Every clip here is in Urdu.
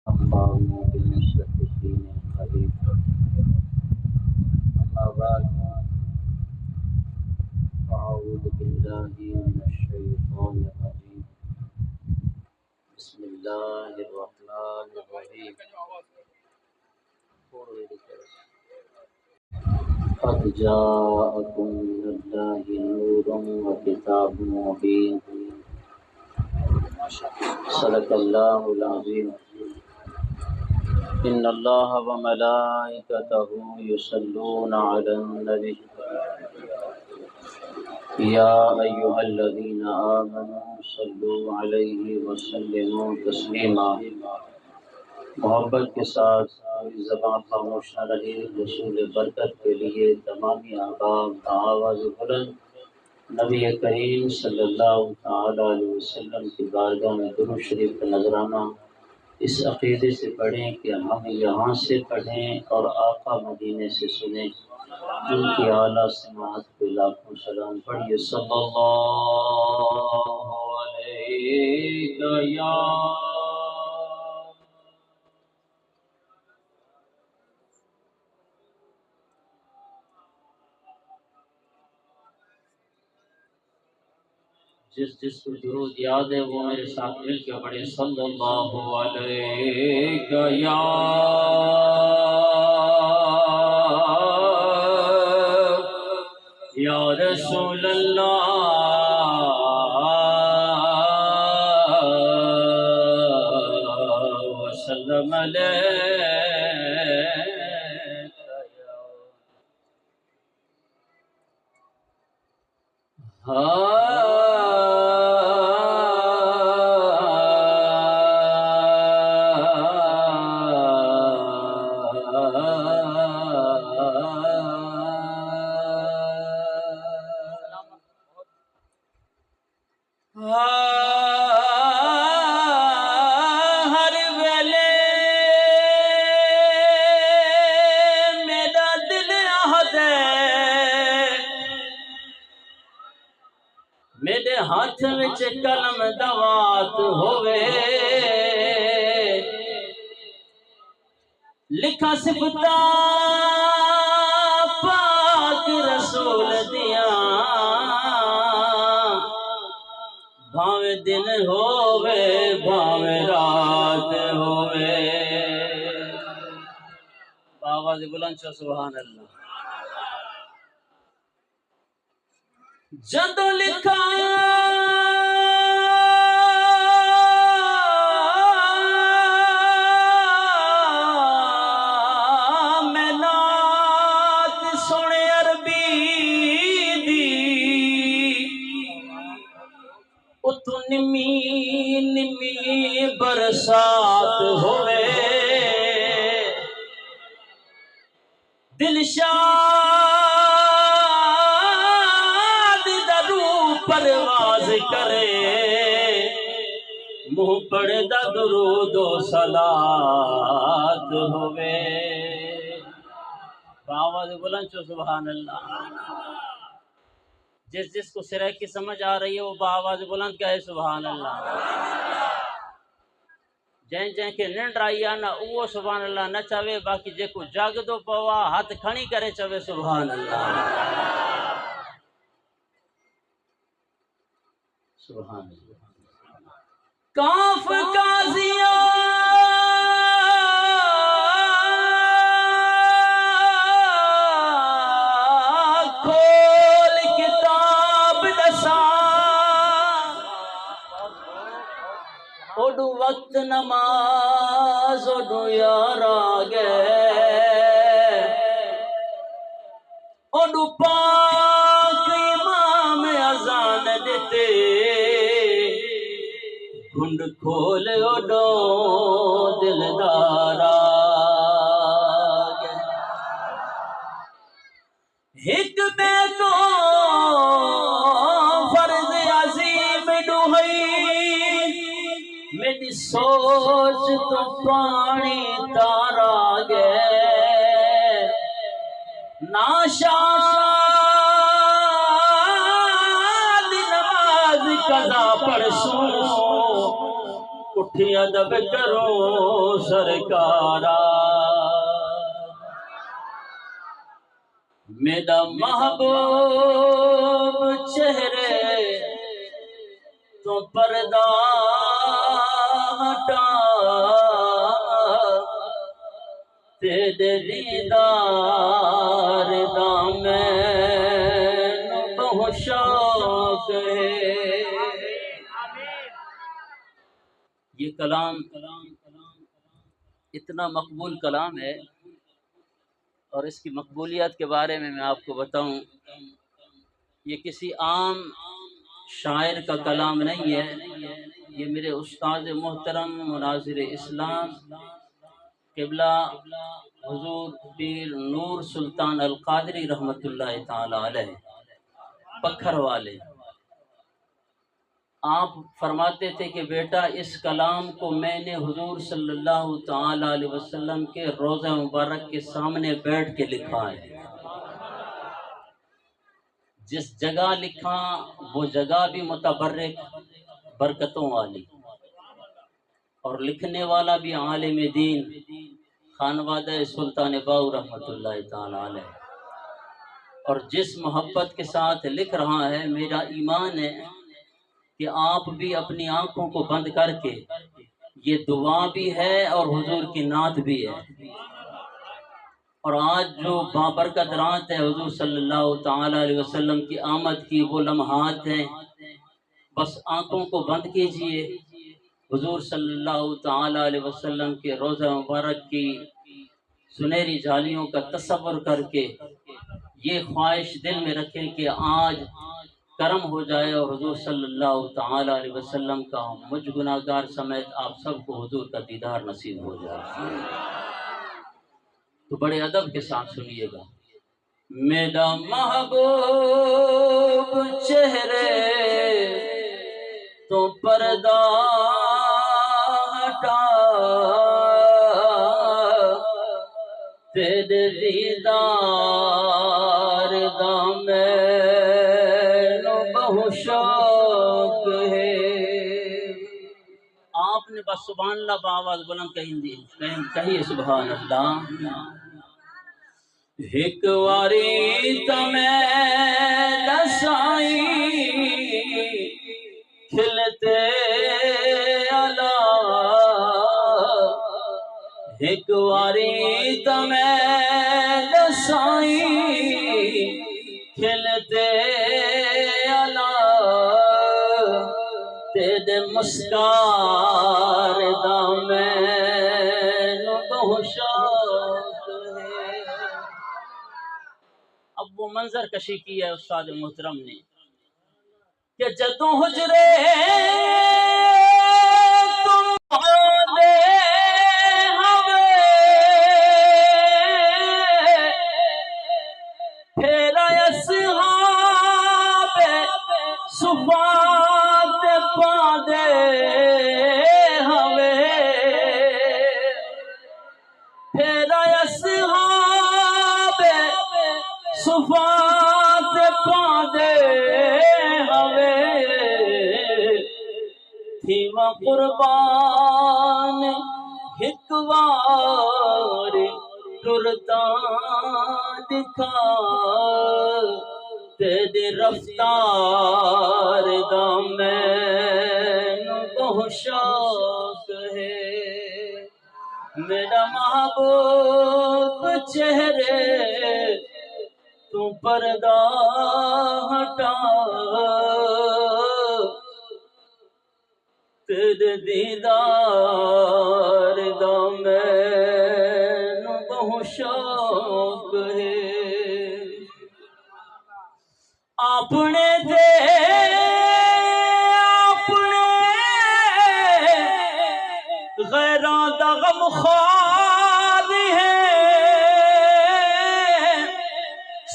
الله بالمشركين قريب. أما بعد فأعوذ بالله من الشيطان الرجيم. بسم الله الرحمن الرحيم. قد جاءكم من الله نور وكتاب مبين. صدق الله العظيم. إن الله وملائكته يصلون على النبي يا أيها الذين آمنوا صلوا عليه وسلموا تسلیما. محبت کے ساتھ کوئی زبان خاموش نہ رہے. رسول برکت کے لیے تمامی احباب آواز بلند نبی کریم صلی اللہ تعالی علیہ وسلم کی بارگاہ میں درود شریف کا نذرانہ اس عقیدے سے پڑھیں کہ ہم یہاں سے پڑھیں اور آقا مدینے سے سنیں. ان کی اعلیٰ سماعت پہ لاکھوں سلام پڑھیے. صلی اللہ علیہ یا جس کو درود یاد ہے وہ میرے ساتھ مل کے پڑھے. صلی اللہ علیہ یا رسول اللہ وسلم ہر ویلے میرا دل آہدے میرے ہاتھ وچ قلم دوات ہوئے لکھا صفتا پاک رسول دیاں بھاویں دن ہووے بھاویں رات ہووے. آواز بلند چو سبحان اللہ. جدو لکھا میں نات سنے عربی دی اتو نمی نمی برسات ہوئے دل شاد درو پرواز کرے منہ پڑھدا درود و صلات ہوئے. آواز بلند چو سبحان اللہ. جس کو سرہ کی سمجھ آ رہی ہے وہ بآواز بلند کہے سبحان اللہ. جن کے ننڈ آئی آنا وہ سبحان اللہ نہ چاہے. باقی جے کو جاگ دو پوا ہاتھ کھڑی کرے چاہے سبحان اللہ. سبحان اللہ. کاف قاضیہ کھول کتاب دسا اوڈو وقت نماز اوڈو یار آگے اوڈو پاک امام اذان دیتے گھنڈ کھول اوڈو دلدار آگے. ایک بے کو فرض عظیم ڈوہئی میری سوچ تو پانی تارا گے ناشاد نماز قضا پڑھ سوں اٹھی ادب کرو سرکارا میرا محبوب چہرے تو پردہ ہٹا تیرے دیدار دا میں بہت شوق ہے۔ یہ کلام اتنا مقبول کلام ہے، اور اس کی مقبولیت کے بارے میں آپ کو بتاؤں، یہ کسی عام شاعر کا کلام نہیں ہے، یہ میرے استاد محترم مناظر اسلام قبلہ حضور پیر نور سلطان القادری رحمۃ اللہ تعالی علیہ پکھر والے، آپ فرماتے تھے کہ بیٹا اس کلام کو میں نے حضور صلی اللہ تعالی علیہ وسلم کے روضہ مبارک کے سامنے بیٹھ کے لکھا ہے۔ جس جگہ لکھا وہ جگہ بھی متبرک برکتوں والی، اور لکھنے والا بھی عالم دین خانوادہ سلطان باؤ رحمۃ اللہ تعالی علیہ، اور جس محبت کے ساتھ لکھ رہا ہے، میرا ایمان ہے کہ آپ بھی اپنی آنکھوں کو بند کر کے، یہ دعا بھی ہے اور حضور کی نعت بھی ہے، اور آج جو بابرکت رات ہے حضور صلی اللہ تعالی علیہ وسلم کی آمد کی، وہ لمحات ہیں، بس آنکھوں کو بند کیجئے، حضور صلی اللہ تعالی علیہ وسلم کے روضہ مبارک کی سنہری جالیوں کا تصور کر کے یہ خواہش دل میں رکھیں کہ آج کرم ہو جائے اور حضور صلی اللہ تعالی علیہ وسلم کا مجھ گناہگار سمیت آپ سب کو حضور کا دیدار نصیب ہو جائے۔ تو بڑے ادب کے ساتھ سنیے گا۔ میرا محبوب چہرے تو پردہ ہٹا تیرے دیدار دا میں بہت شوق ہے۔ آپ نے بس سبحان اللہ بآواز بلند کہیے سبحان اللہ۔ ایک واری تمہیں دسائی کھلتے علا، ایک واری تمہیں دسائی کھلتے علا، تیرے مسکار دا میں بہت شوق ہے۔ اب وہ منظر کشی کی ہے استاد محترم نے کہ جدوں حجرے تم آدے ہوے، پھر اصحاب صفات پاندے ہوے، پھر اصحاب صفات پاندے ہوے، تھی وہ قربان ایک وار ٹرتا دکھا، تیرے رفتار دا میں بہت شوق ہے۔ میرا محبوب چہرے تو پردہ ہٹا تیرے دیدار دا میں بہت شوق ہے۔ اپنے دے اپنے غیراں دا غم خوار ہے،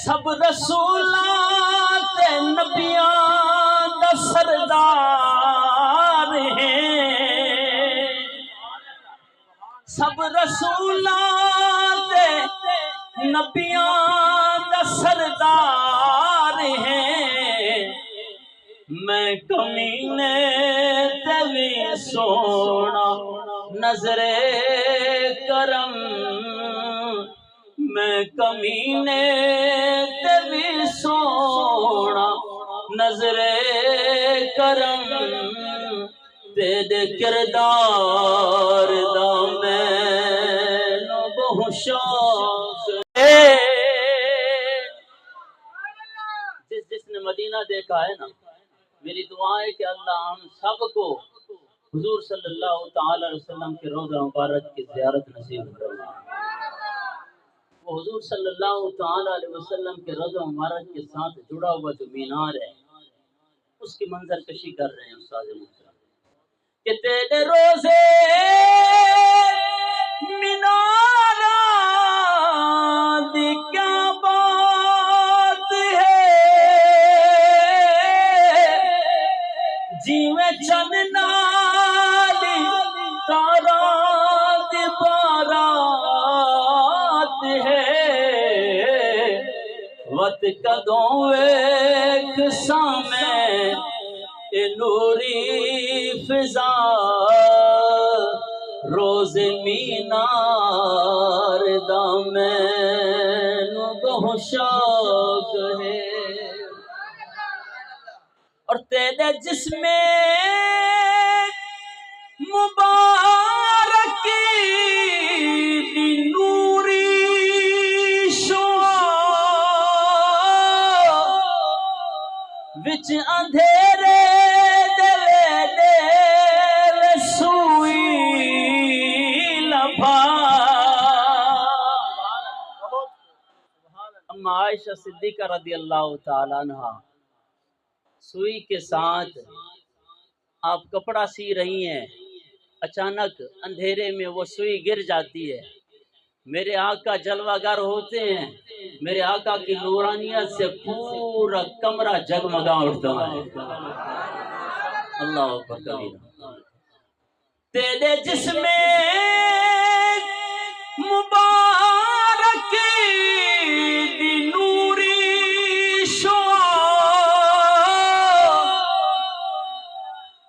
سب رسولاں تے نبیاں دا سردار ہے، سب رسولاں تے نبیاں دا سردار ہے، میں کمینے تے بھی سونا نظر کرم میں کمینے تے بھی سونا نظر کرم تیرے کردار دا مینوں بہت شوق ہے جس نے مدینہ دیکھا ہے نا میری دعا ہے کہ اللہ ہم سب کو حضور صلی اللہ تعالی علیہ وسلم کے روضہ مبارک کی زیارت نصیب فرمائے وہ حضور صلی اللہ تعالی علیہ وسلم کے روضہ مبارک کے ساتھ جڑا ہوا جو مینار ہے اس کی منظر کشی کر رہے ہیں استاد محترم کہ تیرے روزے مینار دی کیا بات ہے جیویں چن نالی تارا دی بارات ہے وقت کدوں ایک سامنے اے نوری فضا روز مینار دا مینوں بہت شوق ہے اور تیرے جسم مبارک دی نوری شعاع وچ اندھیرے دے سوئی لبھا اما عائشہ صدیقہ رضی اللہ تعالیٰ عنہ سوئی کے ساتھ آپ کپڑا سی رہی ہیں اچانک اندھیرے میں وہ سوئی گر جاتی ہے میرے آقا جلوہ گر ہوتے ہیں میرے آقا کی نورانیت سے پورا کمرہ جگمگا اٹھتا ہے اللہ اکبر کبیرہ تیرے جسم مبارک دی نوری شعاع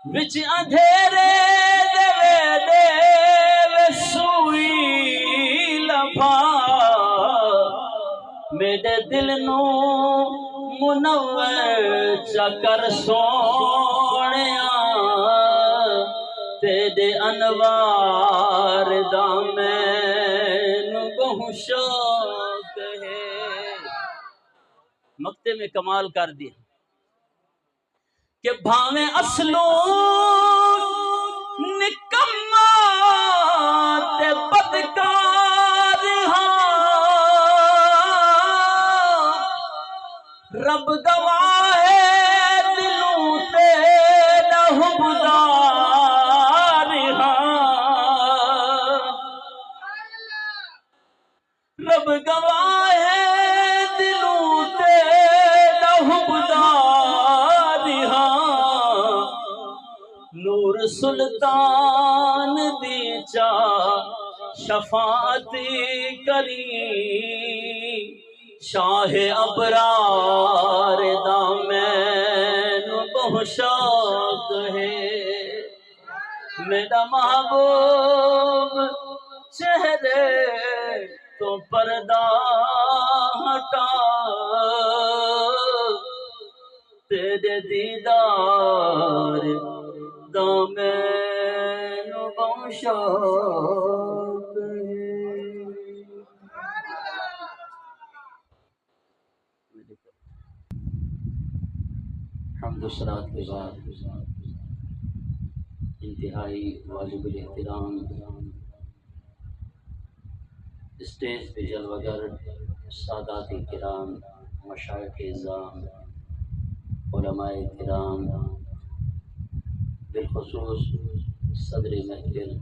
وچ اندھیرے دے سوئی لبھا میرے دل نو منور چکر سونیا تیرے انوار دا مینوں بہت شوق ہے مقتے میں کمال کر دیا کہ بھاویں اصلوں نکما تے بدکار ہاں رب گواہ ہے دلوں تے حبدار ہاں رب گواہ ہے دلوں تے حبدار نور سلطان دی چا شفاعت کری شاہ ابرار دا مینوں بہت شوق ہے میرا محبوب چہرے تو پردہ ہٹا تیرے دیدار دا مینوں بہت شوق ہے حمد و صلوات کے بعد انتہائی واجب الاحترام اسٹیج پہ جلوہ گر سادات کرام مشائخ اعظام علماء کرام بالخصوص صدر محفل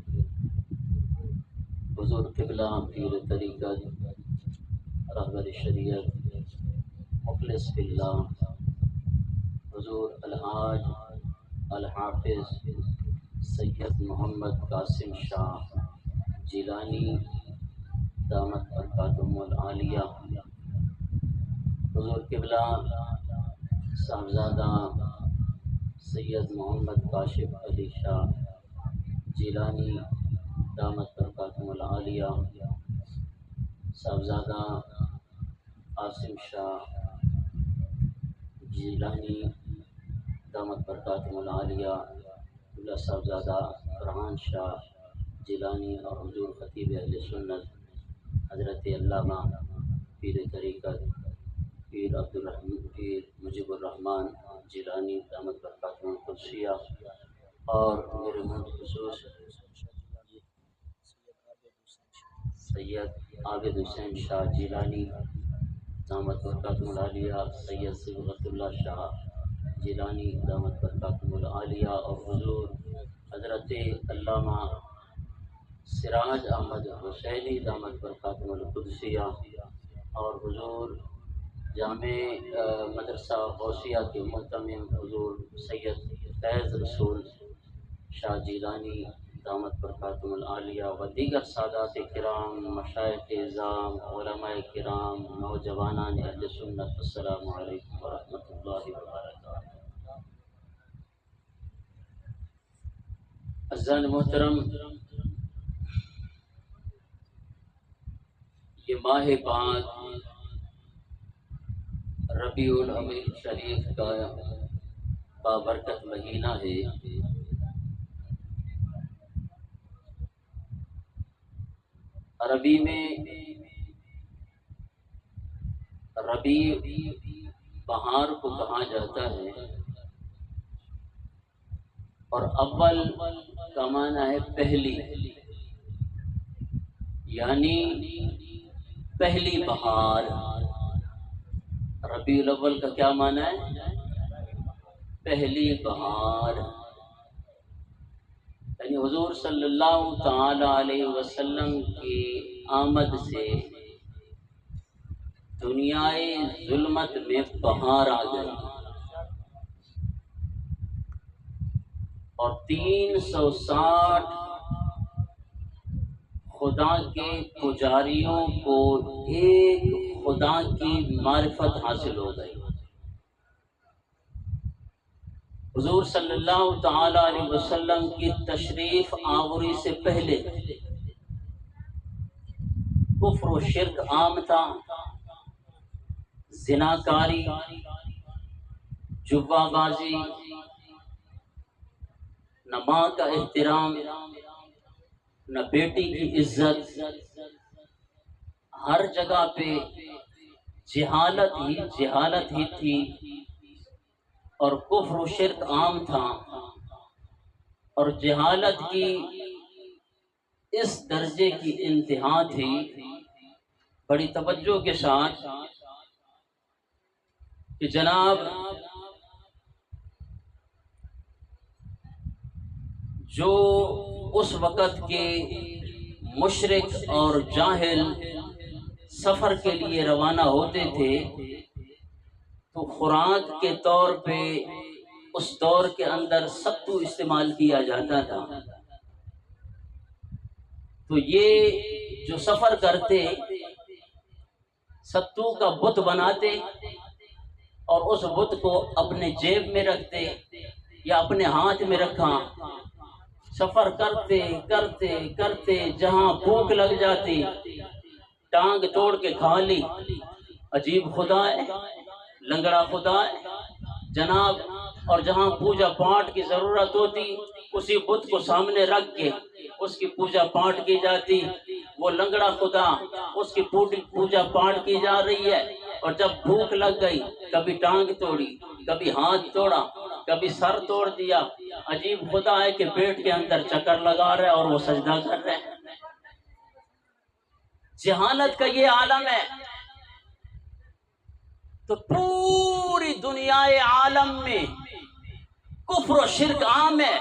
حضور قبلہ پیر طریقت رہبر شریعت مخلص باللہ حضور الحاج الحافظ سید محمد قاسم شاہ جیلانی دامت برکاتہم العالیہ حضور قبلہ صاحبزادہ سید محمد کاشف علی شاہ جیلانی دامت برکاتہم العالیہ، صاحبزادہ عاصم شاہ جیلانی دامت برکاتہم العالیہ، اللہ صاحبزادہ فرحان شاہ جیلانی، اور حضور خطیب اہل سنت حضرت علامہ پیر طریقت پیر پیر مجیب الرحمن جیلانی دامت برکاتہم القدسیہ، اور میرے خصوص سید عابد حسین شاہ جیلانی دامت برکاتہم العالیہ، سید صبغت اللہ شاہ جیلانی دامت برکاتہم العالیہ، اور حضور حضرت علامہ سراج احمد حسینی دامت برکاتہم القدسیہ، اور حضور جامع مدرسہ غوثیہ کے محتمم حضور سید فیض رسول شاہ جیلانی دامت برکاتہم العالیہ، و دیگر سادات کرام، مشائخ اعظام، علماء کرام، نوجوانان اہل سنت، السلام علیکم ورحمۃ اللہ وبرکاتہ۔ عزیزان محترم، یہ ماہ بعد ربیع الاول شریف کا بابرکت مہینہ ہے۔ عربی میں ربیع بہار کو کہا جاتا ہے، اور اول کا معنی ہے پہلی، یعنی پہلی بہار۔ ربیع الاول کا کیا معنی ہے؟ پہلی بہار، یعنی حضور صلی اللہ تعالی علیہ وسلم کی آمد سے دنیائے ظلمت میں بہار آ گئی، اور 360 خدا کے پجاریوں کو ایک خدا کی معرفت حاصل ہو گئی۔ حضور صلی اللہ تعالی علیہ وسلم کی تشریف آوری سے پہلے کفر و شرک عام تھا، زناکاری، جوا بازی، نہ ماں کا احترام، نہ بیٹی کی عزت، ہر جگہ پہ جہالت ہی تھی، اور کفر و شرک عام تھا، اور جہالت کی اس درجے کی انتہا تھی۔ بڑی توجہ کے ساتھ کہ جناب جو اس وقت کے مشرک اور جاہل سفر کے لیے روانہ ہوتے تھے تو خوراک کے طور پہ اس دور کے اندر ستو استعمال کیا جاتا تھا۔ تو یہ جو سفر کرتے ستو کا بت بناتے اور اس بت کو اپنے جیب میں رکھتے یا اپنے ہاتھ میں رکھا، سفر کرتے کرتے کرتے جہاں بھوک لگ جاتی ٹانگ توڑ کے کھا لی۔ عجیب خدا ہے، لنگڑا خدا ہے جناب، اور جہاں پوجا پاٹ کی ضرورت ہوتی اسی بت کو سامنے رکھ کے اس کی پوجا پاٹ کی جاتی۔ وہ لنگڑا خدا، اس کی پوجا پاٹ کی جا رہی ہے، اور جب بھوک لگ گئی کبھی ٹانگ توڑی، کبھی ہاتھ توڑا، کبھی سر توڑ دیا۔ عجیب خدا ہے کہ پیٹ کے اندر چکر لگا رہے اور وہ سجدہ کر رہے۔ جہالت کا یہ عالم ہے۔ تو پوری دنیا عالم میں کفر و شرک عام ہے،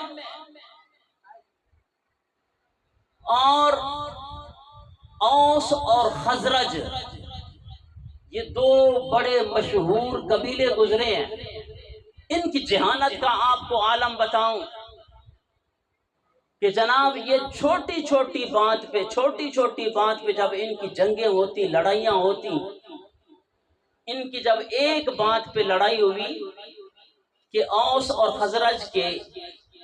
اور اوس اور خزرج یہ دو بڑے مشہور قبیلے گزرے ہیں۔ ان کی جہالت کا آپ کو عالم بتاؤں کہ جناب یہ چھوٹی چھوٹی بات پہ جب ان کی جنگیں ہوتی، لڑائیاں ہوتی، ان کی جب ایک بات پہ لڑائی ہوئی کہ اوس اور خزرج کے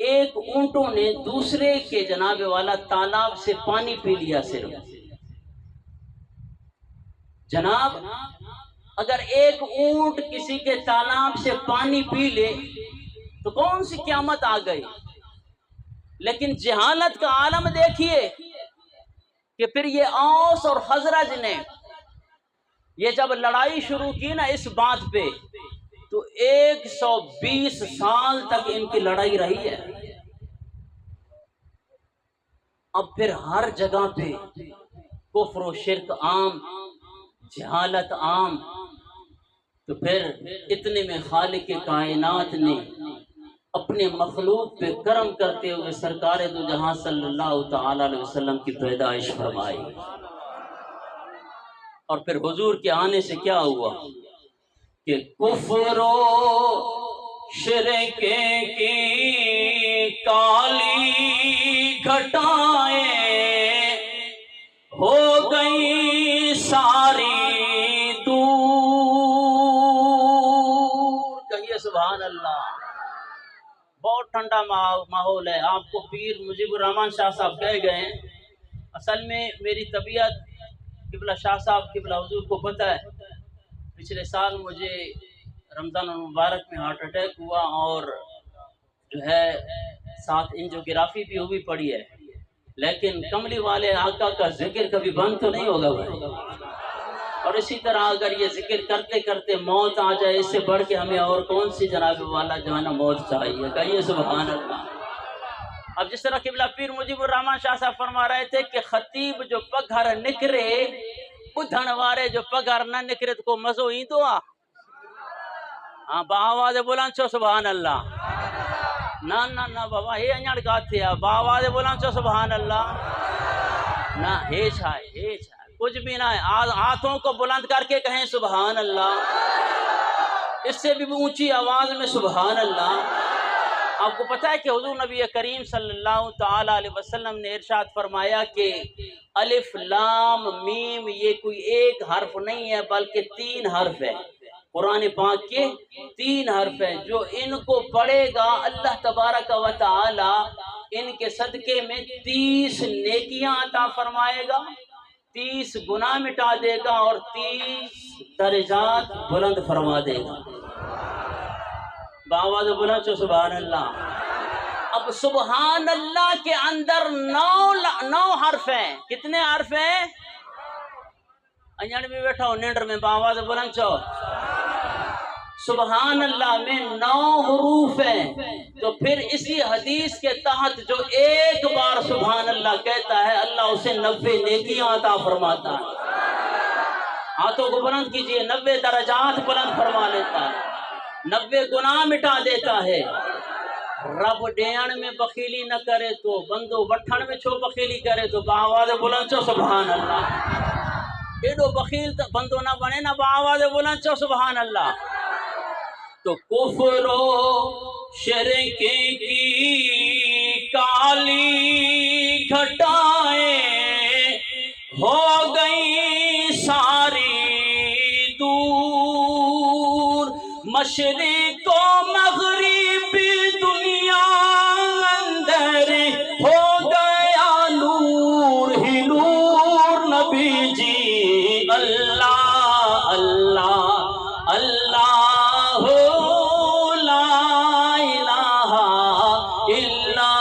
ایک اونٹوں نے دوسرے کے جناب والا تالاب سے پانی پی لیا صرف. جناب اگر ایک اونٹ کسی کے تالاب سے پانی پی لے تو کون سی قیامت آ گئی. لیکن جہالت کا عالم دیکھیے کہ پھر یہ اوس اور خزرج نے یہ جب لڑائی شروع کی نا اس بات پہ تو 120 سال تک ان کی لڑائی رہی ہے. اب پھر ہر جگہ پہ کفر و شرک عام، جہالت عام، تو پھر اتنے میں خالق کائنات نے اپنے مخلوق پہ کرم کرتے ہوئے سرکار دو جہاں صلی اللہ تعالی علیہ وسلم کی پیدائش فرمائی. اور پھر حضور کے آنے سے کیا ہوا کہ کفر و شرک کی کالی گھٹائیں ہو گئی ساری دور. کہیے سبحان اللہ. بہت ٹھنڈا ماحول ہے. آپ کو پیر مجیب الرحمن شاہ صاحب کہہ گئے ہیں. اصل میں میری طبیعت قبلہ شاہ صاحب قبلہ حضور کو پتہ ہے. پچھلے سال مجھے رمضان المبارک میں ہارٹ اٹیک ہوا اور جو ہے ساتھ انجیوگرافی بھی ہوئی پڑی ہے. لیکن کملی والے آقا کا ذکر کبھی بند تو نہیں ہوگا بھائی. اور اسی طرح اگر یہ ذکر کرتے کرتے موت آ جائے اس سے بڑھ کے ہمیں اور کون سی جناب والا جو ہے نا موت چاہیے. کہیے سبحان اللہ. اب جس طرح قبلہ پیر مجیب الرحمن شاہ صاحب فرما رہے تھے کہ خطیب جو پگھر نکرے بدھن وارے جو پگھر نہ نکرے تو کو مزو ہی تو آ. ہاں باواز بلند چھو سبحان اللہ. نہ نہ نہ بابا یہ انجڑ گاتے ہیں. باواز بلند چھو سبحان اللہ. نہ ہیچ ہے کچھ بھی نہ ہے. ہاتھوں کو بلند کر کے کہیں سبحان اللہ. اس سے بھی اونچی آواز میں سبحان اللہ. آپ کو پتہ ہے کہ حضور نبی کریم صلی اللہ تعالی علیہ وسلم نے ارشاد فرمایا کہ الف لام میم یہ کوئی ایک حرف نہیں ہے بلکہ 3 حرف ہے. قرآن پاک کے 3 حرف ہیں جو ان کو پڑھے گا اللہ تبارک و تعالی ان کے صدقے میں 30 نیکیاں عطا فرمائے گا، 30 گناہ مٹا دے گا اور 30 درجات بلند فرما دے گا. باواز بلند چو سبحان اللہ. اب سبحان اللہ کے اندر 9 حرف ہیں. کتنے حرف ہیں؟ انجڑ میں بیٹھا ہو نینڈر میں. باواز بلند چو. سبحان اللہ میں 9 حروف ہیں. تو پھر اسی حدیث کے تحت جو ایک بار سبحان اللہ کہتا ہے اللہ اسے 90 نیکیاں عطا فرماتا ہے. ہاتھوں کو بلند کیجئے. 90 درجات بلند فرما لیتا ہے، 90 گناہ مٹا دیتا ہے. رب ڈیان میں بخیلی نہ کرے تو بندو وٹھن میں چھو بخیلی کرے تو باواز بلند چو سبحان اللہ. ایڈو بخیل بندو نہ بنے نہ باواز بلند چو سبحان اللہ. تو کفر و شرک کی کالی گھٹائیں ہو گئی ساری دور. مشرق و مغرب دنیا اندر ہو گیا نور ہی نور. نبی جی اللہ اللہ اللہ لا الہ الا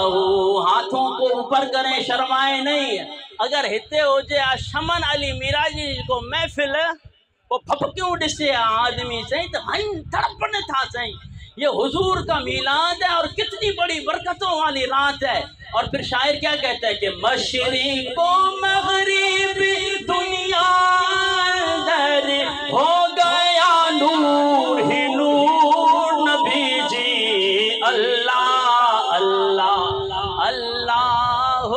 ہو. ہاتھوں کو اوپر کریں، شرمائے نہیں. اگر ہتے ہو جائے شمن علی میراجی کو محفل وہ پھپکیوں ڈسے آدمی سہیں تو ہن تڑپن تھا سہیں. یہ حضور کا میلاد ہے اور کتنی بڑی برکتوں والی رات ہے. اور پھر شاعر کیا کہتا ہے کہ مشرق و مغرب دنیا اندر ہو گیا نور ہی نور. نبی جی اللہ اللہ اللہ.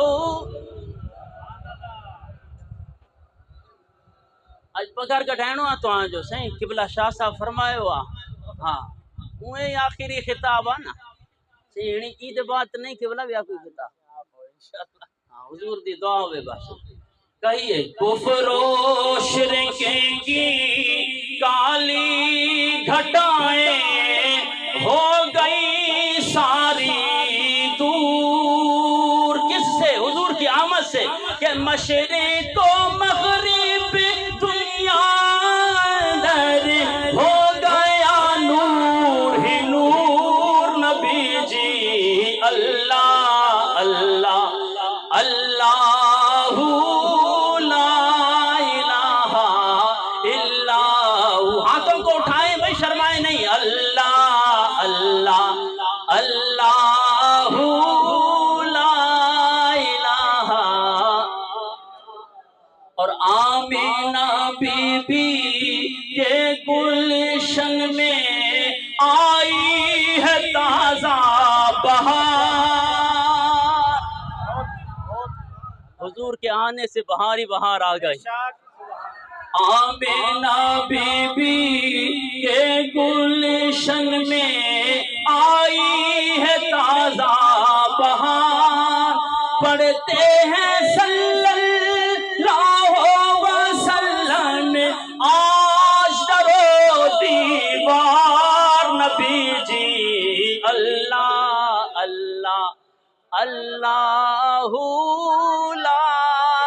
آج پگار کا ڈھینو تو آن جو سہیں قبلہ شاہ صاحب فرمائے ہوا. ہاں اوہیں آخری خطاب ہے نا سہیڑی عید بات نہیں قبلہ بھی کوئی خطاب. ہاں حضور دی دعا ہوئے بس. کہیے کفر و شرک کی کالی گھٹائیں ہو گئی ساری دور، کس سے؟ حضور کی آمد سے، کہ مشرق و مغرب دنیا در ہو گیا نور ہی نور، نبی جی اللہ اللہ اللہ لا الہ الا ہو، ہاتھوں کو اٹھائیں بھائی، شرمائیں نہیں، اللہ اللہ اللہ لا الہ، اور آمینہ بی بی کے گلشن میں آئی ہے تازہ بہار، حضور کے آنے سے بہار ہی بہار آ گئی۔ آمینہ بی بی کے گلشن میں آئی ہے تازہ بہار، پڑھتے ہیں صلی اللہ وسلم آج در و دیوار، نبی جی اللہ اللہ اللہ لا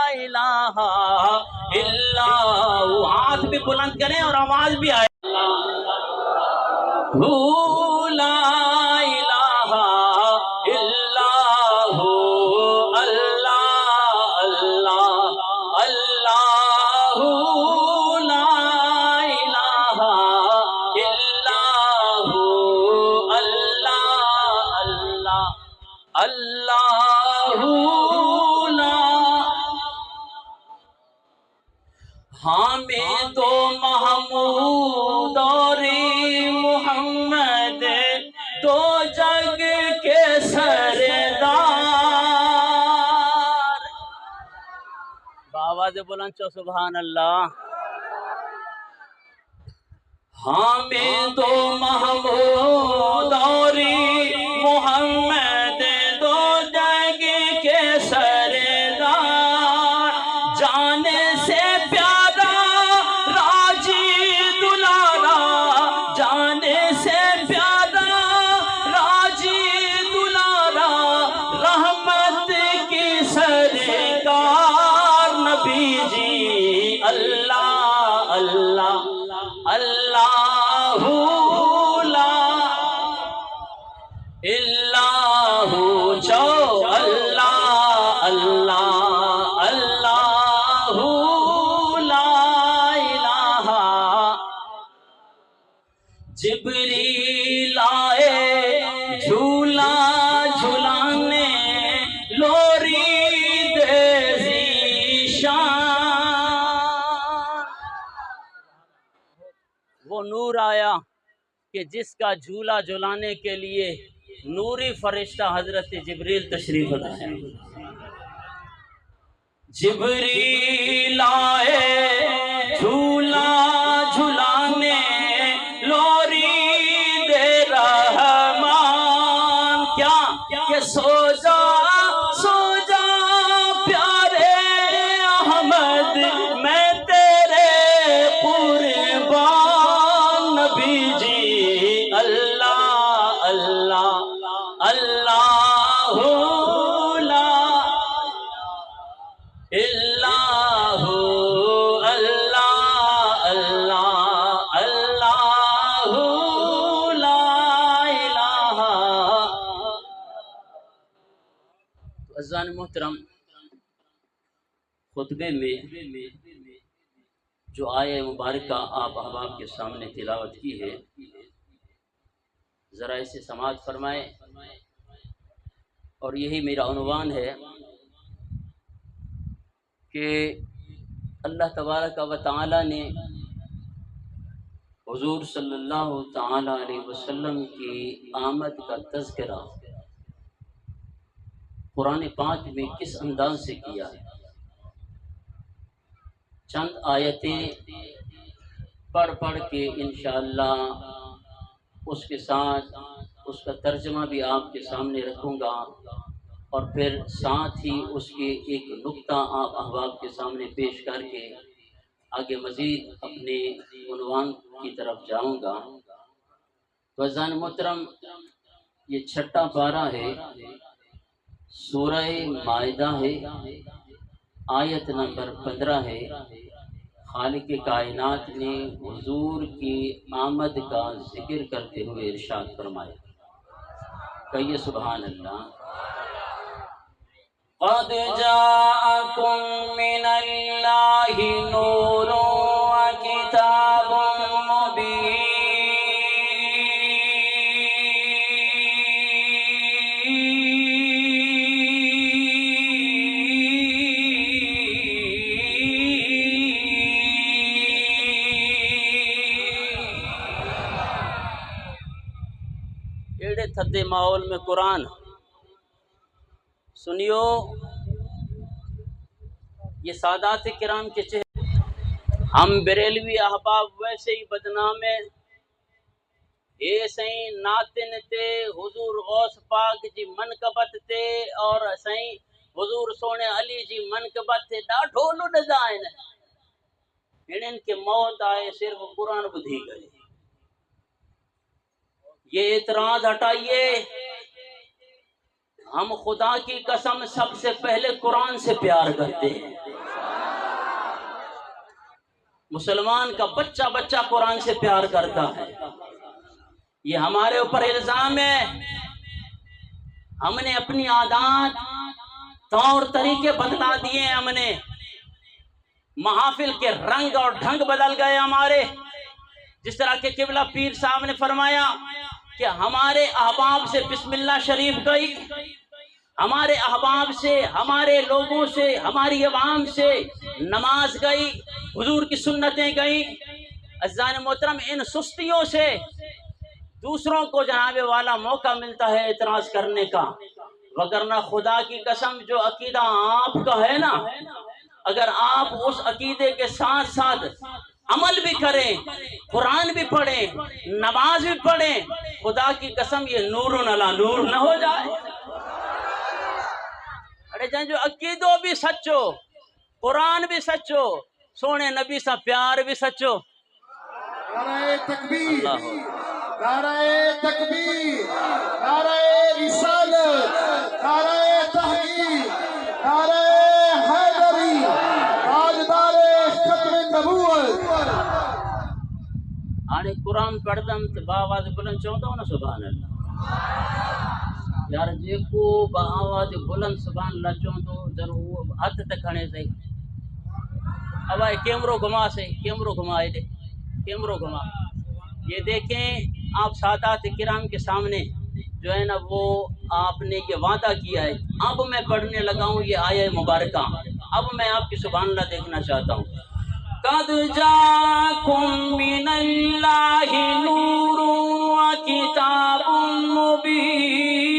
الہ الا ہو، ہاتھ بھی بلند کریں اور آواز بھی آئے، لا الہ الا ہو، اللہ اللہ اللہ لا الہ الا ہو، اللہ اللہ اللہ لا، حامد و محمود اور محمد دو جگ کے سردار، بآواز بلند چو سبحان اللہ، حامد و محمود اور محمد دو جگ کے سردار، جانے سے پیارا راجی دلارا، جانے سے پیارا راجی دلارا، رحمت کی سرکار، نبی جی اللہ اللہ اللہ لا الہ جو اللہ اللہ اللہ لا الہ، جبریل آئے جھولا جھلانے لوری دے ذیشان، وہ نور آیا کہ جس کا جھولا جھلانے کے لیے نوری فرشتہ حضرت جبریل تشریف لایا، جبریل آئے جھولا جھلانے لوری دے رحمان، کیا کہ سو جا سو جا پیارے احمد میں تیرے قربان، نبی جی اللہ اللہ اللہ لا الہ اللہ اللہ اللہ لا الہ۔ عزیزان محترم، خطبے میں جو آیہ مبارکہ آپ احباب کے سامنے تلاوت کی ہے، ذرا اسے سماعت فرمائیں، اور یہی میرا عنوان ہے کہ اللہ تبارک و تعالی نے حضور صلی اللہ تعالی علیہ وسلم کی آمد کا تذکرہ قرآن پاک میں کس انداز سے کیا ہے۔ چند آیتیں پڑھ کے انشاءاللہ اس کے ساتھ اس کا ترجمہ بھی آپ کے سامنے رکھوں گا، اور پھر ساتھ ہی اس کے ایک نقطہ آپ احباب کے سامنے پیش کر کے آگے مزید اپنے عنوان کی طرف جاؤں گا۔ وزن محترم، یہ چھٹا پارہ ہے، سورہ مائدہ ہے، آیت نمبر 15 ہے۔ خالق کائنات نے حضور کی آمد کا ذکر کرتے ہوئے ارشاد فرمایا، کہیے سبحان اللہ۔ قد جاءکم من اللہ نور وکتاب مبین۔ ایڑے تھدے ماحول میں قرآن سنیو، یہ سادات کرام کے چہرے۔ ہم بریلوی احباب ویسے ہی بدنام ہیں، اے سائیں ناتن تے حضور غوث پاک جی منقبت تے اور سائیں حضور سونے علی جی منقبت تے ڈاڈھو لڈدا آئے، انہن کے موت آئے صرف قرآن بدھی گئے۔ یہ اعتراض ہٹائیے، ہم خدا کی قسم سب سے پہلے قرآن سے پیار کرتے ہیں۔ مسلمان کا بچہ بچہ قرآن سے پیار کرتا ہے، یہ ہمارے اوپر الزام ہے۔ ہم نے اپنی عادات طور طریقے بدلا دیے ہیں، ہم نے محافل کے رنگ اور ڈھنگ بدل گئے ہمارے۔ جس طرح کہ قبلہ پیر صاحب نے فرمایا کہ ہمارے احباب سے بسم اللہ شریف گئی، ہمارے احباب سے، ہمارے لوگوں سے، ہماری عوام سے نماز گئی، حضور کی سنتیں گئیں۔ عزیزان محترم، ان سستیوں سے دوسروں کو جناب والا موقع ملتا ہے اعتراض کرنے کا، وگرنہ خدا کی قسم جو عقیدہ آپ کا ہے نا، اگر آپ اس عقیدے کے ساتھ ساتھ عمل بھی کریں، قرآن بھی پڑھیں، نماز بھی پڑھیں، خدا کی قسم یہ نور علی نور نہ ہو جائے۔ ارے جان جو عقیدو بھی سچو، قرآن بھی سچو، سونے نبی سا پیار بھی سچو۔ نعرہ تکبیر، نعرہ تکبیر، نعرہ رسالت، نعرہ تحقیق، نعرہ حیدری، تاجدار ختم نبوت۔ آنے قرآن پڑھدم تو باواز بلند چاہتا ہوں نا سبحان اللہ۔ یار جے کو باواز بلند سبحان اللہ چاہتا ہوں ضرور ہاتھ تک کھانے سے اب کیمرو گھما سے، کیمرو گھما دے، کیمرو گھما۔ یہ دیکھیں آپ سادات کرام کے سامنے جو ہے نا وہ آپ نے یہ وعدہ کیا ہے۔ اب میں پڑھنے لگا ہوں یہ آیہ مبارکہ، اب میں آپ کی سبحان اللہ دیکھنا چاہتا ہوں۔ قد جاءکم من اللہ نور وکتاب مبین۔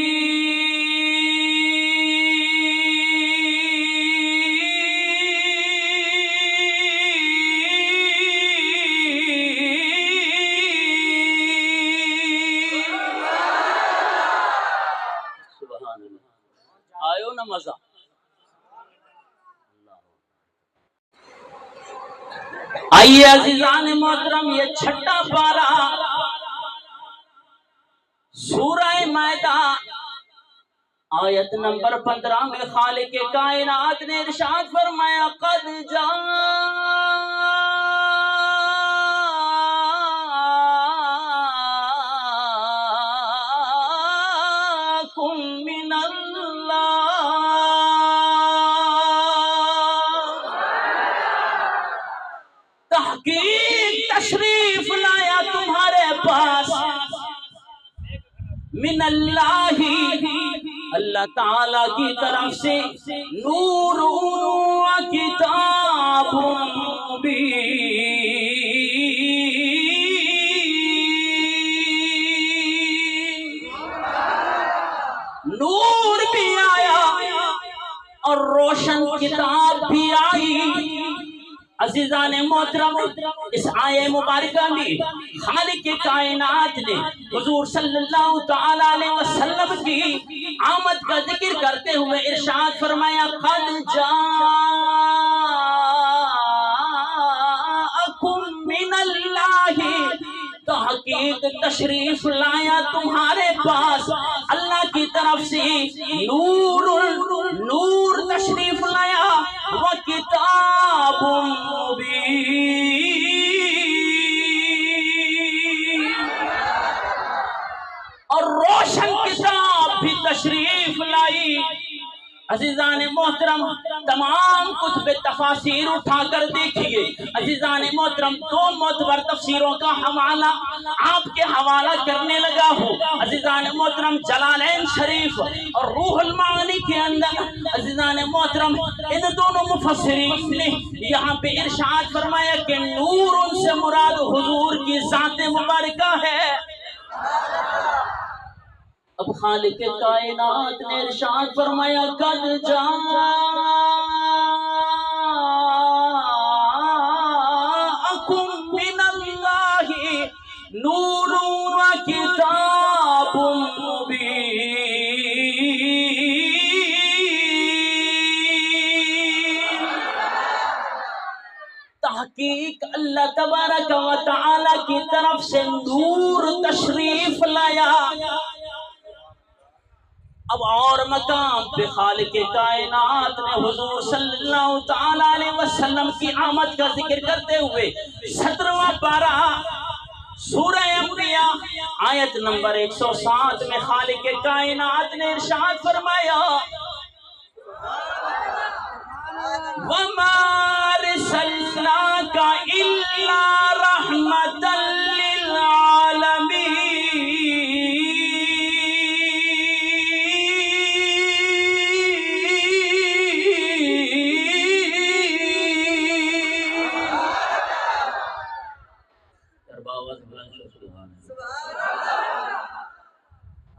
سبحان اللہ، آئیو نا مزہ۔ آئیے عزیزان محترم، یہ چھٹا پارہ سورہ مائدہ آیت نمبر 15 میں خالق کائنات نے ارشاد فرمایا، قد جاءکم من اللہ۔ تحقیق تشریف لایا تمہارے پاس من اللہ، اللہ تعالی کی طرف سے، نور و کتاب مبین، نور بھی آیا اور روشن کتاب بھی آئی۔ عزیزان محترم، اس آیہ مبارکہ میں خالق کائنات نے حضور صلی اللہ تعالی علیہ وسلم کی آمد کا ذکر کرتے ہوئے ارشاد فرمایا، قد جاءکم من اللہ، تحقیق تشریف لایا تمہارے پاس اللہ کی طرف سے نور تشریف لایا وَكِتَابٌ مُبِينٌ اور روشن کتاب بھی تشریف لائی۔ عزیزان محترم تمام کتب تفاسیر اٹھا کر دیکھیے، عزیزان محترم 2 معتبر تفسیروں کا حوالہ آپ کے حوالہ کرنے لگا ہوں۔ عزیزان محترم جلالین شریف اور روح المعانی کے اندر عزیزان محترم ان دونوں مفسرین نے یہاں پہ ارشاد فرمایا کہ نور ان سے مراد حضور کی ذات مبارکہ ہے۔ اب خالق کائنات نے ارشاد فرمایا قد جاءکم من اللہ نور وکتاب مبین۔ تحقیق اللہ تبارک و تعالی کی طرف سے نور تشریف لایا۔ اب اور مقام پہ خالق کائنات نے حضور صلی اللہ تعالی علیہ وسلم کی آمد کا ذکر کرتے ہوئے 17واں پارہ سورہ انبیاء آیت نمبر 107 میں خالق کائنات نے ارشاد فرمایا وَمَا أَرْسَلْنَاكَ إِلَّا رَحْمَةً لِلْعَالَمِينَ۔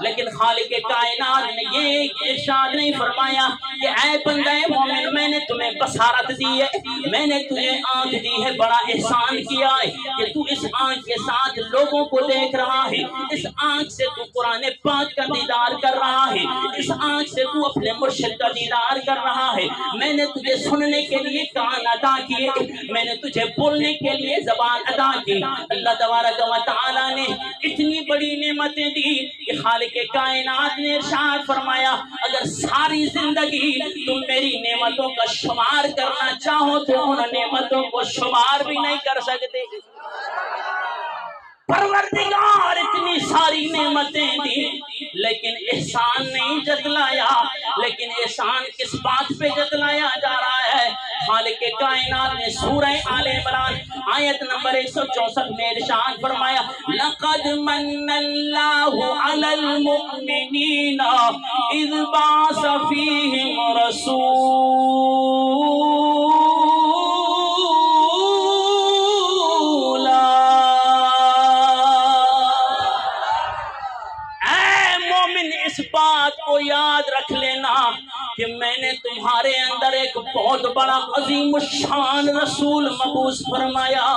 لیکن خالق کائنات نے یہ ارشاد نہیں فرمایا کہ اے بندہ مومن میں نے تمہیں بصارت دی ہے، میں نے تجھے آنکھ دی ہے، بڑا احسان کیا ہے کہ تو اس آنکھ کے ساتھ لوگوں کو دیکھ رہا ہے، اس آنکھ سے تو قرآن پاک کا دیدار کر رہا ہے، اس آنکھ سے تو اپنے مرشد کا دیدار کر رہا ہے، میں نے تجھے سننے کے لیے کان عطا کیے، میں نے تجھے بولنے کے لیے زبان عطا کی۔ اللہ تبارک و تعالی نے اتنی بڑی نعمتیں دی کہ خالق کائنات نے ارشاد فرمایا اگر ساری زندگی تم میری نعمتوں کا شمار کرنا چاہو تو ان نعمتوں کو شمار بھی نہیں کر سکتے۔ پروردگار اتنی ساری نعمتیں دی لیکن احسان نہیں جتلایا، لیکن احسان کس بات پہ جتلایا جا رہا ہے؟ خالق کائنات نے سورہ آل عمران آیت نمبر 164 میں ارشاد فرمایا لَقَدْ مَنَّ اللَّهُ عَلَى الْمُؤْمِنِينَ إِذْ بَعَثَ فِيهِمْ رَسُولًا اس بات کو یاد رکھ لینا کہ میں نے تمہارے اندر ایک بہت بڑا عظیم الشان رسول مبعوث فرمایا۔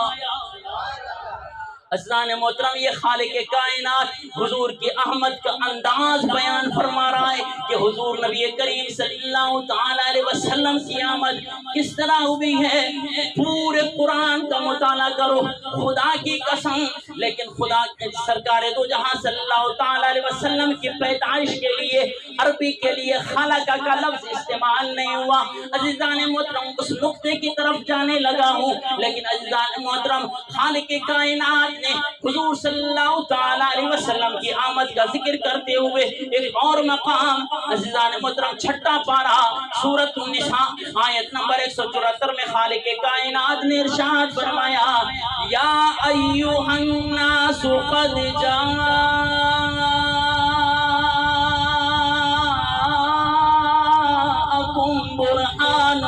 عزیزان محترم یہ خالق کائنات حضور کی احمد کا انداز بیان فرما رہا ہے کہ حضور نبی کریم صلی اللہ تعالی علیہ وسلم کی آمد کس طرح ہوئی ہے۔ پورے قرآن کا مطالعہ کرو، خدا کی قسم، لیکن خدا سرکار دو جہاں صلی اللہ تعالی علیہ وسلم کی پیدائش کے لیے عربی کے لیے خلق کا لفظ استعمال نہیں ہوا۔ عزیزان محترم اس نقطے کی طرف جانے لگا ہوں، لیکن عزیزان محترم خالق کائنات نے حضور صلی اللہ تعالی علیہ وسلم کی آمد کا ذکر کرتے ہوئے ایک اور مقام عزیزان محترم چھٹا پارا سورۃ النساء آیت نمبر 174 میں خالق کائنات نے ارشاد فرمایا یا ایھا الناس قد جاءکم برہان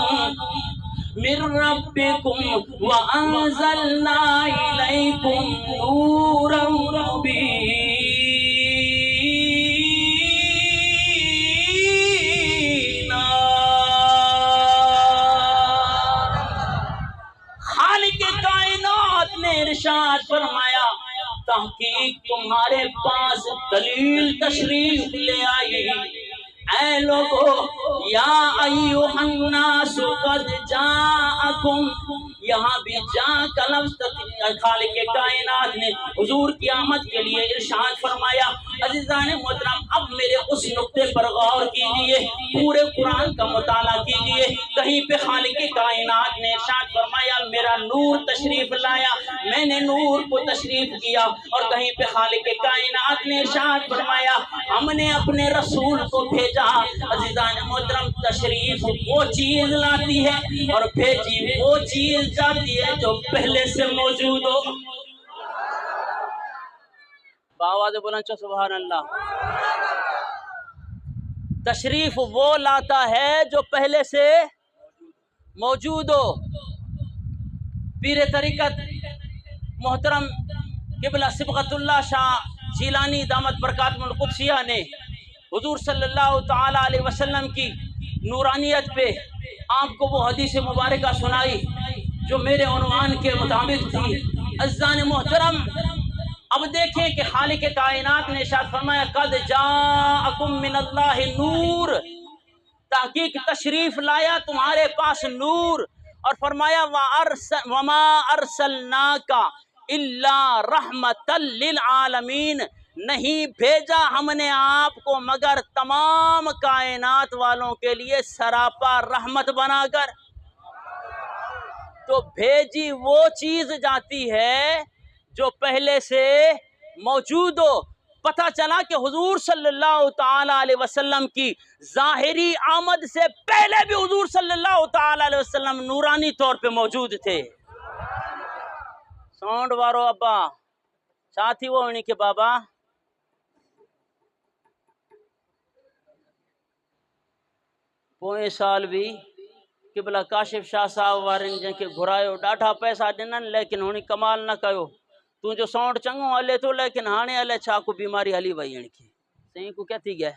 من ربکم وانزلنا الیکم نورا مبینا۔ خالق کائنات نے ارشاد فرمایا تحقیق تمہارے پاس دلیل تشریف لے آئی، اے لوگو یا ایھا الناس قد جاءکم، یہاں بھی جا کا لفظ خالق کائنات نے حضور کی آمد کے لیے ارشاد فرمایا۔ عزیزان محترم اب میرے اس نقطے پر غور کیجئے، پورے قرآن کا مطالعہ کیجئے، کہیں پہ خالق کائنات نے ارشاد فرمایا میرا نور تشریف لایا، میں نے نور کو تشریف کیا، اور کہیں پہ خالق کائنات نے ارشاد فرمایا ہم نے اپنے رسول کو بھیجا۔ عزیزان محترم تشریف وہ چیز لاتی ہے اور بھیجی وہ چیز جاتی ہے جو پہلے سے موجود ہو۔ بآواز بلند سبحان اللہ۔ تشریف وہ لاتا ہے جو پہلے سے موجود ہو۔ پیر طریقت محترم قبلہ صبغت اللہ شاہ جیلانی دامت برکاتہ القدسیہ نے حضور صلی اللہ تعالی علیہ وسلم کی نورانیت پہ آپ کو وہ حدیث مبارکہ سنائی جو میرے عنوان کے مطابق تھی۔ عزیزان محترم اب دیکھیں کہ خالق کائنات نے ارشاد فرمایا قد جاءکم من اللہ نور، تحقیق تشریف لایا تمہارے پاس نور، اور فرمایا وما ارسلناک الا رحمۃ للعالمین، نہیں بھیجا ہم نے آپ کو مگر تمام کائنات والوں کے لیے سراپا رحمت بنا کر۔ تو بھیجی وہ چیز جاتی ہے جو پہلے سے موجود ہو۔ پتہ چلا کہ حضور صلی اللہ تعالی علیہ وسلم کی ظاہری آمد سے پہلے بھی حضور صلی اللہ تعالی علیہ وسلم نورانی طور پہ موجود تھے۔ ساؤنڈ وارو ابا ساتھی وہ ہونی کے بابا پوئیں سال بھی قبلہ کاشف شاہ صاحب وارن جن کے گھرایو ڈاٹا پیسہ ڈنن لیکن ہونی کمال نہ کیو، تو جو ساؤنڈ چنگو ہلے تو لیکن ہانے ہلے چھا کو بیماری ہلی وئی ان کی صحیح کو کیا تھی گیا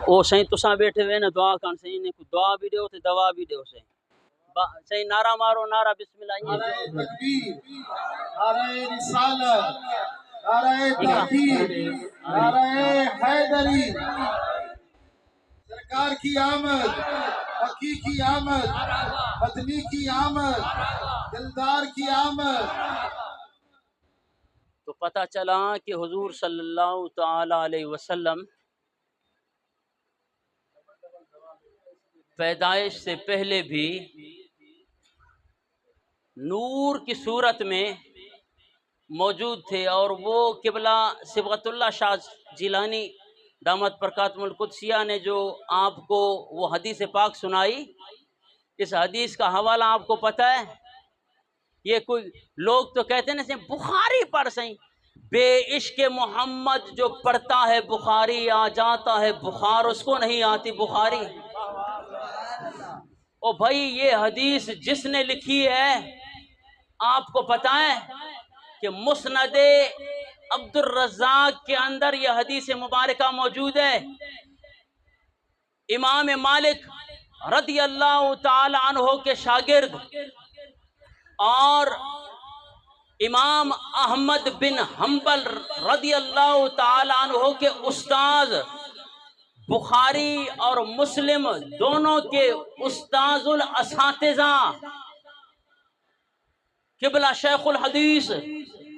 او صحیح تساں بیٹھے ہوئے نا دعا کر صحیح نے کو دعا بھی دیو تے دوا بھی دیو صحیح صحیح نعرہ مارو نعرہ بسم اللہ نعرہ تکبیر، نعرہ رسالت، نعرہ تحقیق، نعرہ حیدری، سرکار کی آمد، مکی کی آمد، مدنی کی آمد، دلدار کی آمد۔ تو پتہ چلا کہ حضور صلی اللہ تعالی علیہ وسلم پیدائش سے پہلے بھی نور کی صورت میں موجود تھے، اور وہ قبلہ صبغت اللہ شاہ جیلانی دامت برکاتہم القدسیہ نے جو آپ کو وہ حدیث پاک سنائی، اس حدیث کا حوالہ آپ کو پتہ ہے؟ یہ کوئی لوگ تو کہتے ہیں بخاری پر صحیح بے عشق محمد جو پڑھتا ہے بخاری آ جاتا ہے بخار، اس کو نہیں آتی بخاری۔ او بھائی یہ حدیث جس نے لکھی ہے آپ کو پتہ ہے کہ مسند عبد الرزاق کے اندر یہ حدیث مبارکہ موجود ہے۔ امام مالک رضی اللہ تعالی عنہ کے شاگرد اور امام احمد بن حنبل رضی اللہ تعالی عنہ کے استاد بخاری اور مسلم دونوں کے استاذ الاساتذہ قبلہ شیخ الحدیث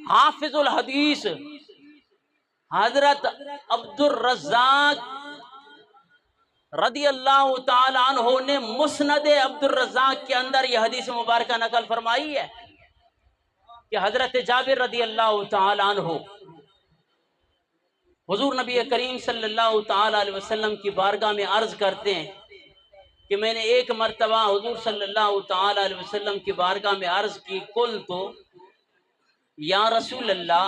حافظ الحدیث حضرت عبد الرزاق رضی اللہ تعالی عنہ نے مسند عبد الرزاق کے اندر یہ حدیث مبارکہ نقل فرمائی ہے کہ حضرت جابر رضی اللہ تعالی عنہ حضور نبی کریم صلی اللہ تعالی علیہ وسلم کی بارگاہ میں عرض کرتے ہیں کہ میں نے ایک مرتبہ حضور صلی اللہ تعالی علیہ وسلم کی بارگاہ میں عرض کی، قلت یا رسول اللہ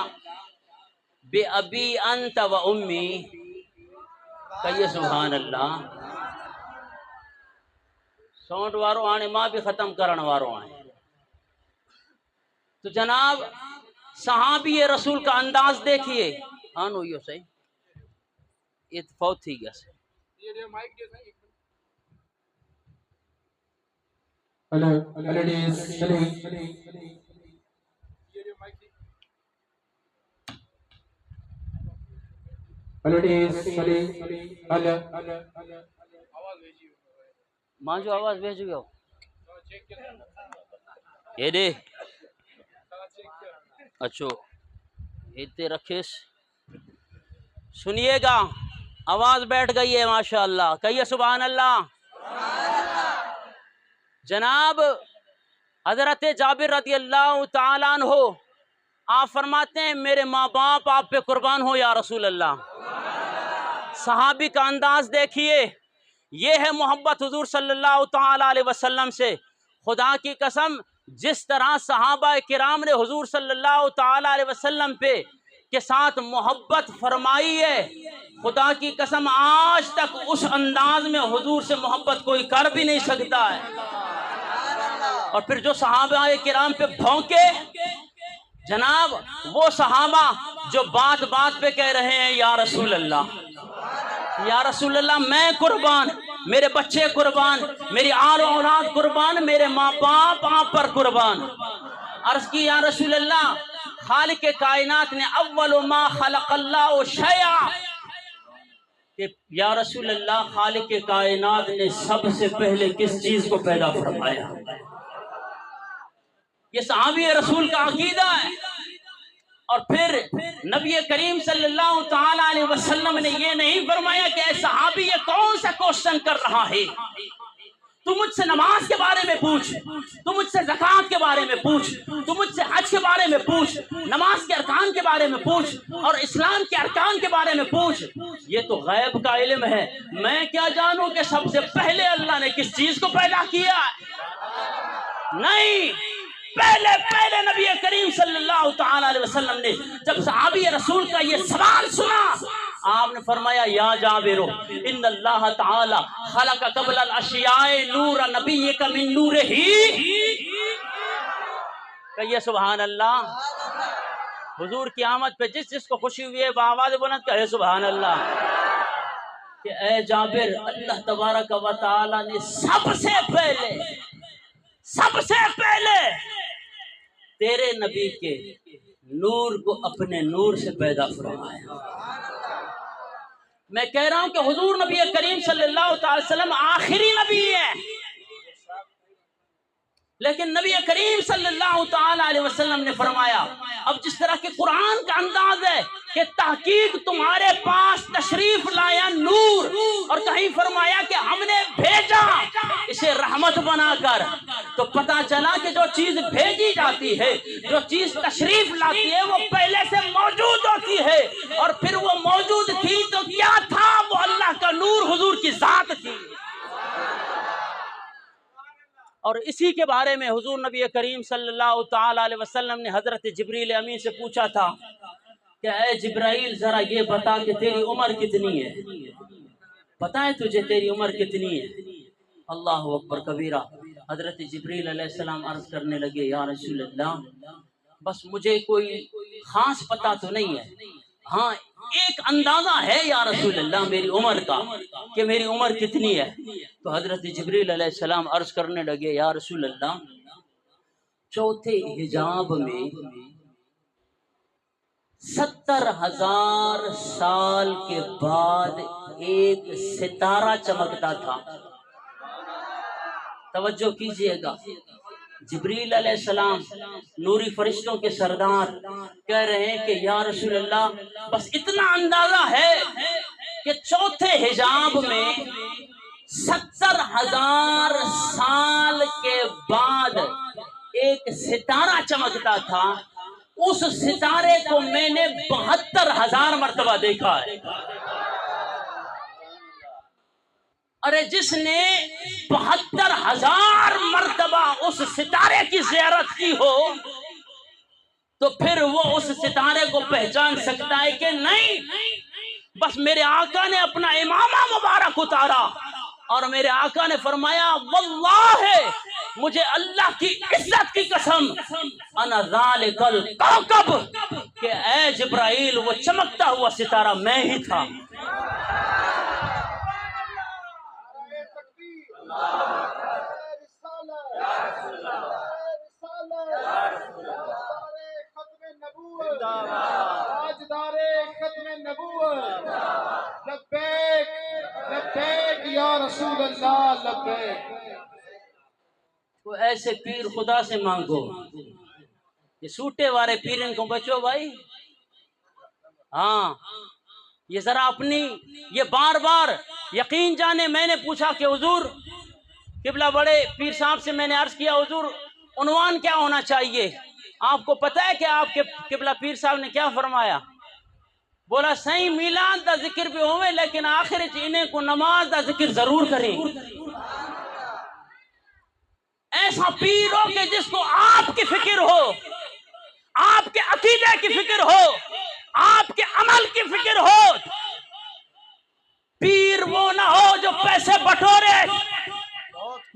بے ابی انت و امی، کہیے سبحان اللہ۔ سونٹ وارو آنے ماں بھی ختم کرن وارو آنے۔ تو جناب صحابی رسول کا انداز دیکھیے، آنو یہ صحیح یہ فوت تھی گیا سے ماں جو آواز بھیج گیا یہ دے اچھو اتنے رکھیس سنیے گا، آواز بیٹھ گئی ہے ماشاءاللہ، کہیے سبحان اللہ۔ جناب حضرت جابر رضی اللہ تعالیٰ عنہ آپ فرماتے ہیں میرے ماں باپ آپ پہ قربان ہو یا رسول اللہ۔ صحابی کا انداز دیکھیے، یہ ہے محبت حضور صلی اللہ تعالیٰ علیہ وسلم سے۔ خدا کی قسم جس طرح صحابہ کرام نے حضور صلی اللہ تعالیٰ علیہ وسلم پہ کے ساتھ محبت فرمائی ہے، خدا کی قسم آج تک اس انداز میں حضور سے محبت کوئی کر بھی نہیں سکتا ہے۔ اور پھر جو صحابہ کرام پہ بھونکے، جناب وہ صحابہ جو بات بات پہ کہہ رہے ہیں یا رسول اللہ یا رسول اللہ، میں قربان، میرے بچے قربان، میری آل و اولاد قربان، میرے ماں باپ آپ پر قربان۔ عرض کی یا رسول اللہ، خالق کائنات نے اول ما خلق اللہ شیء، کہ یا رسول اللہ خالق کائنات نے سب سے پہلے کس چیز کو پیدا فرمایا؟ یہ صحابی رسول کا عقیدہ ہے۔ اور پھر نبی کریم صلی اللہ تعالی علیہ وسلم نے یہ نہیں فرمایا کہ اے صحابی یہ کون سا کوشچن کر رہا ہے، تو مجھ سے نماز کے بارے میں پوچھ، تو مجھ سے زکوٰۃ کے بارے میں پوچھ، تو مجھ سے حج کے بارے میں پوچھ، نماز کے ارکان کے بارے میں پوچھ، اور اسلام کے ارکان کے بارے میں پوچھ۔ یہ تو غیب کا علم ہے، میں کیا جانوں کہ سب سے پہلے اللہ نے کس چیز کو پیدا کیا؟ نہیں، پہلے نبی کریم صلی اللہ تعالی علیہ وسلم نے جب صحابی رسول کا یہ سوال سنا، آپ نے فرمایا یا جابر ان اللہ تعالی خلق قبل الاشیاء نور نبیک من نورہ، کہیے سبحان اللہ۔ حضور کی آمد پہ جس جس کو خوشی ہوئی ہے بآواز بلند کہے سبحان اللہ. کہ اے جابر، اللہ تبارک و تعالی نے سب سے پہلے تیرے نبی کے نور کو اپنے نور سے پیدا فرمایا. میں کہہ رہا ہوں کہ حضور نبی کریم صلی اللہ تعالی وسلم آخری نبی ہے، لیکن نبی کریم صلی اللہ تعالی علیہ وسلم نے فرمایا، اب جس طرح کہ قرآن کا انداز ہے کہ تحقیق تمہارے پاس تشریف لایا نور، اور کہیں فرمایا کہ ہم نے بھیجا اسے رحمت بنا کر، تو پتا چلا کہ جو چیز بھیجی جاتی ہے، جو چیز تشریف لاتی ہے، وہ پہلے سے موجود ہوتی ہے، اور پھر وہ موجود تھی تو کیا تھا؟ وہ اللہ کا نور، حضور کی ذات تھی. اور اسی کے بارے میں حضور نبی کریم صلی اللہ تعالی علیہ وسلم نے حضرت جبریل امین سے پوچھا تھا کہ اے جبرائیل ذرا یہ بتا کہ تیری عمر کتنی ہے؟ پتہ ہے تجھے تیری عمر کتنی ہے؟ اللہ اکبر کبیرہ. حضرت جبریل علیہ السلام عرض کرنے لگے، یا رسول اللہ بس مجھے کوئی خاص پتہ تو نہیں ہے، ہاں ایک اندازہ ہے یا رسول اللہ میری عمر کا، کہ میری عمر کتنی ہے. تو حضرت جبریل علیہ السلام عرض کرنے لگے، یا رسول اللہ چوتھے حجاب میں 70,000 سال کے بعد ایک ستارہ چمکتا تھا. توجہ کیجئے گا، جبریل علیہ السلام نوری فرشتوں کے سردار کہہ رہے ہیں کہ یا رسول اللہ بس اتنا اندازہ ہے کہ چوتھے حجاب میں 70,000 سال کے بعد ایک ستارہ چمکتا تھا. اس ستارے کو میں نے 72,000 مرتبہ دیکھا ہے. ارے جس نے 72,000 مرتبہ اس ستارے کی زیارت کی ہو تو پھر وہ اس ستارے کو پہچان سکتا ہے کہ نہیں؟ بس میرے آقا نے اپنا امامہ مبارک اتارا اور میرے آقا نے فرمایا، واللہ مجھے اللہ کی عزت کی قسم، انا ذالک الکوکب، کہ اے جبرائیل وہ چمکتا ہوا ستارہ میں ہی تھا. تو ایسے پیر خدا سے مانگو. یہ سوٹے والے پیرن کو بچو بھائی. ہاں یہ ذرا اپنی یہ بار بار یقین جانے. میں نے پوچھا کہ حضور قبلہ بڑے پیر صاحب سے میں نے عرض کیا، حضور عنوان کیا ہونا چاہیے؟ آپ کو پتہ ہے کہ آپ کے قبلہ پیر صاحب نے کیا فرمایا؟ بولا صحیح میلاد دا ذکر بھی ہوئے لیکن آخر انہیں کو نماز دا ذکر ضرور کریں. ایسا پیر ہو کہ جس کو آپ کی فکر ہو، آپ کے عقیدے کی فکر ہو، آپ کے عمل کی فکر ہو. پیر وہ نہ ہو جو پیسے بٹورے،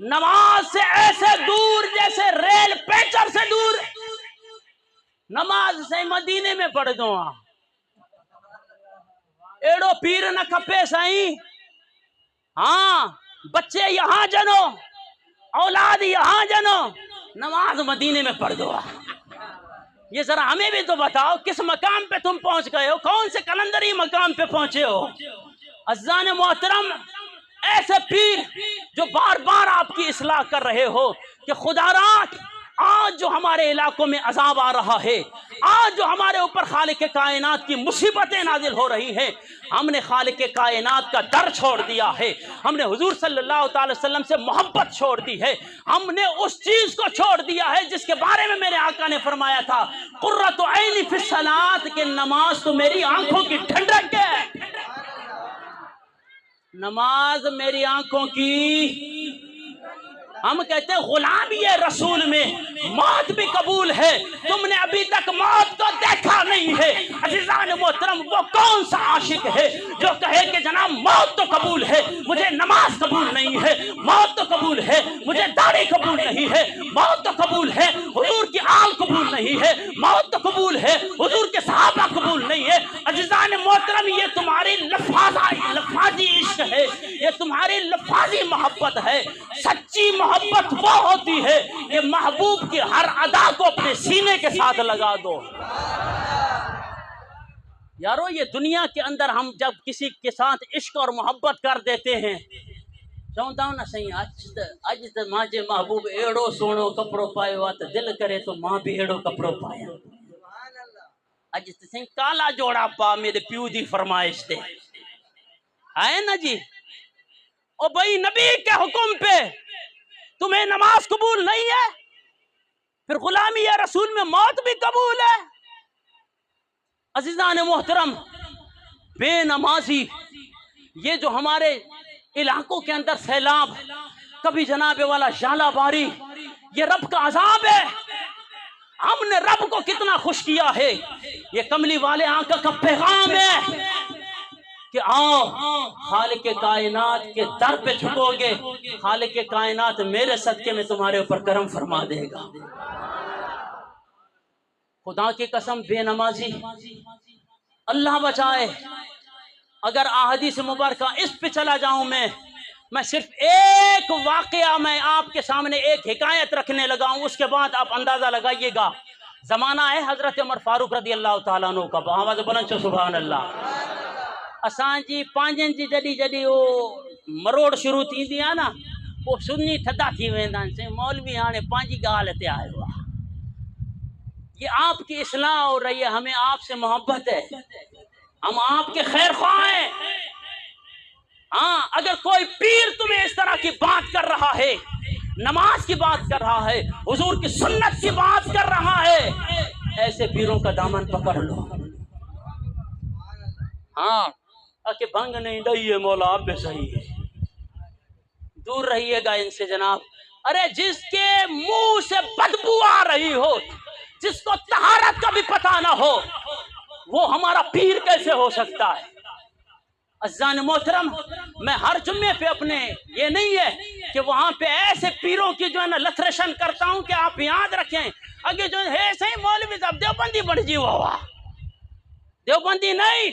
نماز سے ایسے دور جیسے ریل پیچر سے دور. نماز سے مدینے میں پڑھ دو. ایڑو پیر نہ کھپے سائیں. ہاں بچے یہاں جنو، اولاد یہاں جنو، نماز مدینے میں پڑھ دو. یہ ذرا ہمیں بھی تو بتاؤ کس مقام پہ تم پہنچ گئے ہو، کون سے کلندری مقام پہ پہنچے ہو. عزیزان محترم، ایسے پیر جو بار بار آپ کی اصلاح کر رہے ہو کہ خدا رات آج جو ہمارے علاقوں میں عذاب آ رہا ہے، آج جو ہمارے اوپر خالق کائنات کی مصیبتیں نازل ہو رہی ہیں، ہم نے خالق کائنات کا در چھوڑ دیا ہے، ہم نے حضور صلی اللہ تعالی وسلم سے محبت چھوڑ دی ہے، ہم نے اس چیز کو چھوڑ دیا ہے جس کے بارے میں میرے آقا نے فرمایا تھا قرۃ عینی فی الصلاۃ، کہ نماز تو میری آنکھوں کی ٹھنڈک ہے. نماز میری آنکھوں کی، ہم کہتے ہیں غلامی رسول میں موت بھی قبول ہے. تم نے ابھی تک موت کو دیکھا نہیں ہے. عزیزان محترم، وہ کون سا عاشق ہے جو کہے کہ جناب موت تو قبول ہے مجھے نماز قبول نہیں ہے، موت تو قبول ہے مجھے داڑھی قبول نہیں ہے، موت تو قبول ہے حضور کی آل قبول نہیں نہیں ہے، موت تو قبول ہے، حضور کے صحابہ قبول نہیں ہے۔ عزیزان محترم، یہ تمہاری لفاظی عشق ہے، یہ تمہاری لفاظی محبت ہے۔ سچی محبت وہ ہوتی ہے کہ محبوب کی ہر ادا کو اپنے سینے کے ساتھ لگا دو۔ یارو یہ دنیا کے اندر ہم جب کسی کے ساتھ عشق اور محبت کر دیتے ہیں، چوندا ہوں نا سہی اج تے ماجے محبوب ایڑو سوڑو کپڑو پایو آ تے دل کرے تو ماں بھی ایڑو کپڑو پایا۔ اج تے سہی کالا جوڑا پا میرے پیو دی فرمائش تے ہے نا جی۔ او بھائی نبی کے حکم پہ تمہیں نماز قبول نہیں ہے، پھر غلامی یا رسول میں موت بھی قبول ہے؟ عزیزان محترم، بے نمازی، یہ جو ہمارے علاقوں کے اندر سیلاب، کبھی جناب والا ژالہ باری، یہ رب کا عذاب ہے۔ ہم نے رب کو کتنا خوش کیا ہے۔ یہ کملی والے آقا کا پیغام ہے کہ آؤ خالق کائنات کے در پہ جھکو گے، خالق کائنات میرے صدقے میں تمہارے اوپر کرم فرما دے گا۔ خدا کی قسم بے نمازی اللہ بچائے۔ اگر احادیث مبارکہ اس پہ چلا جاؤں میں صرف ایک واقعہ میں آپ کے سامنے ایک حکایت رکھنے لگا ہوں، اس کے بعد آپ اندازہ لگائیے گا۔ زمانہ ہے حضرت عمر فاروق رضی اللہ تعالیٰ عنہ کا، آواز بلند چو سبحان اللہ۔ اسان جی پانجن جی جڈی جڈی وہ مروڑ شروع تھی دیا نا، وہ سنی تھدا تھی ویندان سے مولوی آنے پانجی گال تے آئے ہوا۔ یہ آپ کی اصلاح ہو رہی ہے، ہمیں آپ سے محبت ہے، ہم آپ کے خیر خواہ ہیں۔ ہاں اگر کوئی پیر تمہیں اس طرح کی بات کر رہا ہے، نماز کی بات کر رہا ہے، حضور کی سنت کی بات کر رہا ہے، ایسے پیروں کا دامن پکڑ لو۔ ہاں کہ بھنگ نہیں ڈئی ہے مولا آپ بھی صحیح ہے، دور رہیے گا ان سے جناب۔ ارے جس کے منہ سے بدبو آ رہی ہو، جس کو طہارت کا بھی پتہ نہ ہو، وہ ہمارا پیر کیسے ہو سکتا ہے؟ عزیزان محترم، میں ہر جمعے پہ اپنے یہ نہیں ہے کہ وہاں پہ ایسے پیروں کی جو ہے نا لتھریشن کرتا ہوں کہ آپ یاد رکھیں، اگے جو ہے صحیح مولوی صاحب دیوبندی بڑھ جی ہوا، دیوبندی نہیں،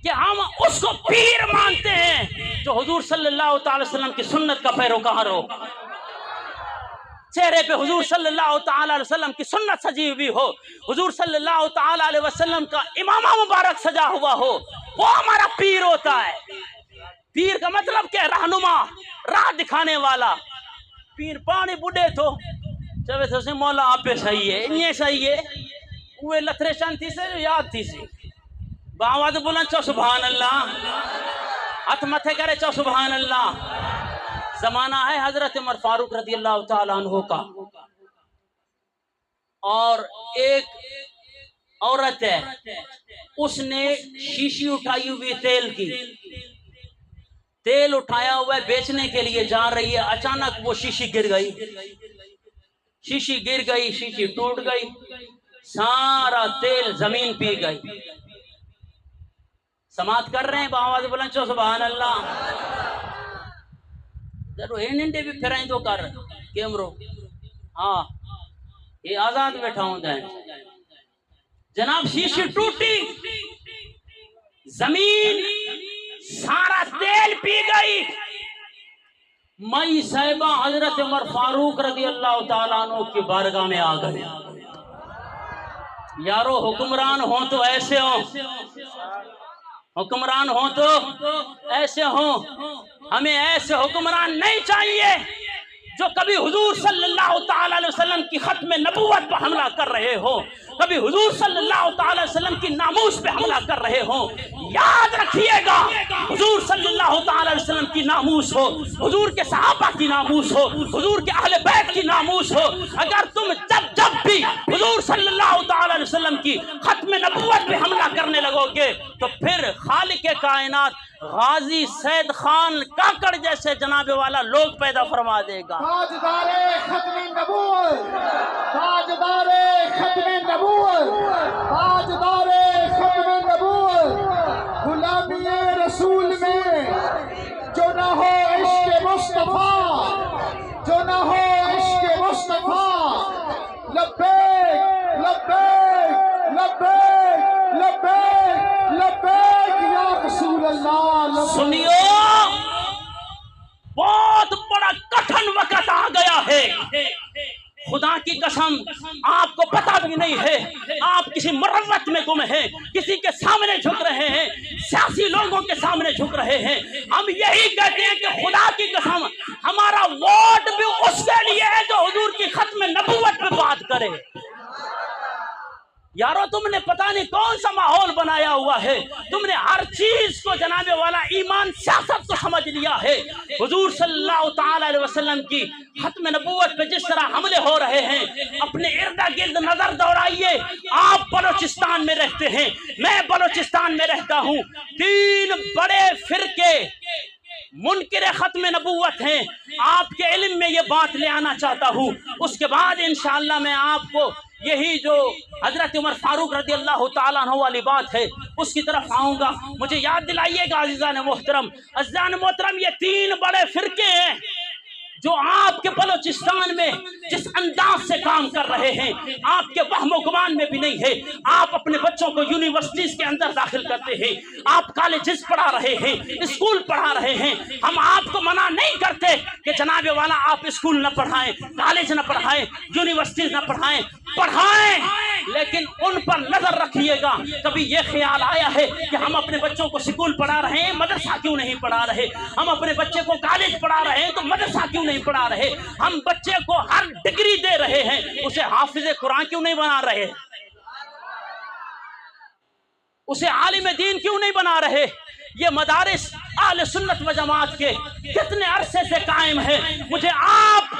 کہ ہم اس کو پیر مانتے ہیں جو حضور صلی اللہ تعالی وسلم کی سنت کا پیروکار ہو، چہرے پہ حضور صلی اللہ تعالی علیہ وسلم کی سنت سجی ہوئی ہو، حضور صلی اللہ تعالی علیہ وسلم کا امامہ مبارک سجا ہوا ہو، وہ ہمارا پیر ہوتا ہے۔ پیر کا مطلب کہ رہنما، راہ دکھانے والا۔ پیر پانی بڑھے تو چوے تو سے مولا آپ پہ صحیح ہے، انہیں صحیح ہے، وہ لتھریشن تھی سے جو یاد تھی سی، باواز بلند چو سبحان اللہ، ہاتھ متھے کرے چو سبحان اللہ۔ زمانہ ہے حضرت عمر فاروق رضی اللہ تعالیٰ عنہ کا، اور ایک عورت ہے، اس نے شیشی اٹھائی ہوئی تیل کی، تیل اٹھایا ہوا ہے بیچنے کے لیے جا رہی ہے، اچانک وہ شیشی گر گئی، شیشی گر گئی، شیشی ٹوٹ گئی، سارا تیل زمین پی گئی۔ سماعت کر رہے ہیں باواز بلند چو سبحان اللہ۔ ضرور ننڈے بھی پھرائیں دو کر کیمرو، ہاں یہ آزاد بیٹھا ہوں دیں جناب۔ شیشی ٹوٹی، زمین سارا تیل پی گئی۔ مئی صاحبہ حضرت عمر فاروق رضی اللہ تعالیٰ عنہ کی بارگاہ میں آ گئے۔ یارو حکمران ہوں تو ایسے ہوں، حکمران ہوں تو ایسے ہوں، ہمیں ایسے حکمران نہیں چاہیے جو کبھی حضور صلی اللہ تعالی علیہ وسلم کی ختم نبوت پر حملہ کر رہے ہو، کبھی حضور صلی اللہ تعالی علیہ وسلم کی ناموس پہ حملہ کر رہے ہوں۔ یاد رکھیے گا، حضور صلی اللہ تعالی علیہ وسلم کی ناموس ہو، حضور کے صحابہ کی ناموس ہو، حضور کے اہل بیت کی ناموس ہو، اگر تم جب بھی حضور صلی اللہ تعالی علیہ وسلم کی ختم نبوت پہ حملہ کرنے لگو گے تو پھر خالق کائنات غازی سید خان کاکڑ جیسے جناب والا لوگ پیدا فرما دے گا۔ تاجدار ختم نبوت، تاجدار ختم نبوت، تاجدار ختم نبوت، غلامی رسول میں جو نہ ہو عشق مصطفیٰ، جو نہ ہو عشق مصطفیٰ، لبیک آپ کسی مروت میں گم ہیں، کسی کے سامنے جھک رہے ہیں، سیاسی لوگوں کے سامنے جھک رہے ہیں۔ ہم یہی کہتے ہیں کہ خدا کی قسم ہمارا ووٹ بھی اس کے لیے ہے جو حضور کی ختم نبوت پہ بات کرے۔ یارو تم نے پتہ نہیں کون سا ماحول بنایا ہوا ہے، تم نے ہر چیز کو جناب والا ایمان سیاست کو سمجھ لیا ہے۔ حضور صلی اللہ تعالی علیہ وسلم کی ختم نبوت پہ جس طرح حملے ہو رہے ہیں، اپنے ارد گرد نظر دوڑائیے۔ آپ بلوچستان میں رہتے ہیں، میں بلوچستان میں رہتا ہوں، 3 بڑے فرقے منکر ختم نبوت ہیں۔ آپ کے علم میں یہ بات لے آنا چاہتا ہوں، اس کے بعد انشاءاللہ میں آپ کو یہی جو حضرت عمر فاروق رضی اللہ تعالیٰ عنہ والی بات ہے اس کی طرف آؤں گا۔ مجھے یاد دلائیے گا عزیزان محترم، یہ 3 بڑے فرقے ہیں جو آپ کے بلوچستان میں جس انداز سے کام کر رہے ہیں آپ کے وہم و گمان میں بھی نہیں ہے۔ آپ اپنے بچوں کو یونیورسٹیز کے اندر داخل کرتے ہیں، آپ کالجز پڑھا رہے ہیں، اسکول پڑھا رہے ہیں۔ ہم آپ کو منع نہیں کرتے کہ جناب والا آپ اسکول نہ پڑھائیں، کالج نہ پڑھائیں، یونیورسٹیز نہ پڑھائیں، لیکن ان پر نظر رکھیے گا۔ کبھی یہ خیال آیا ہے کہ ہم اپنے بچوں کو اسکول پڑھا رہے ہیں، مدرسہ کیوں نہیں پڑھا رہے؟ ہم اپنے بچے کو کالج پڑھا رہے ہیں تو مدرسہ کیوں نہیں پڑھا رہے؟ ہم بچے کو ہر ڈگری دے رہے ہیں، اسے حافظ قرآن کیوں نہیں بنا رہے؟ اسے عالم دین کیوں نہیں بنا رہے؟ یہ مدارس اہل سنت و جماعت کے کتنے عرصے سے قائم ہیں؟ مجھے آپ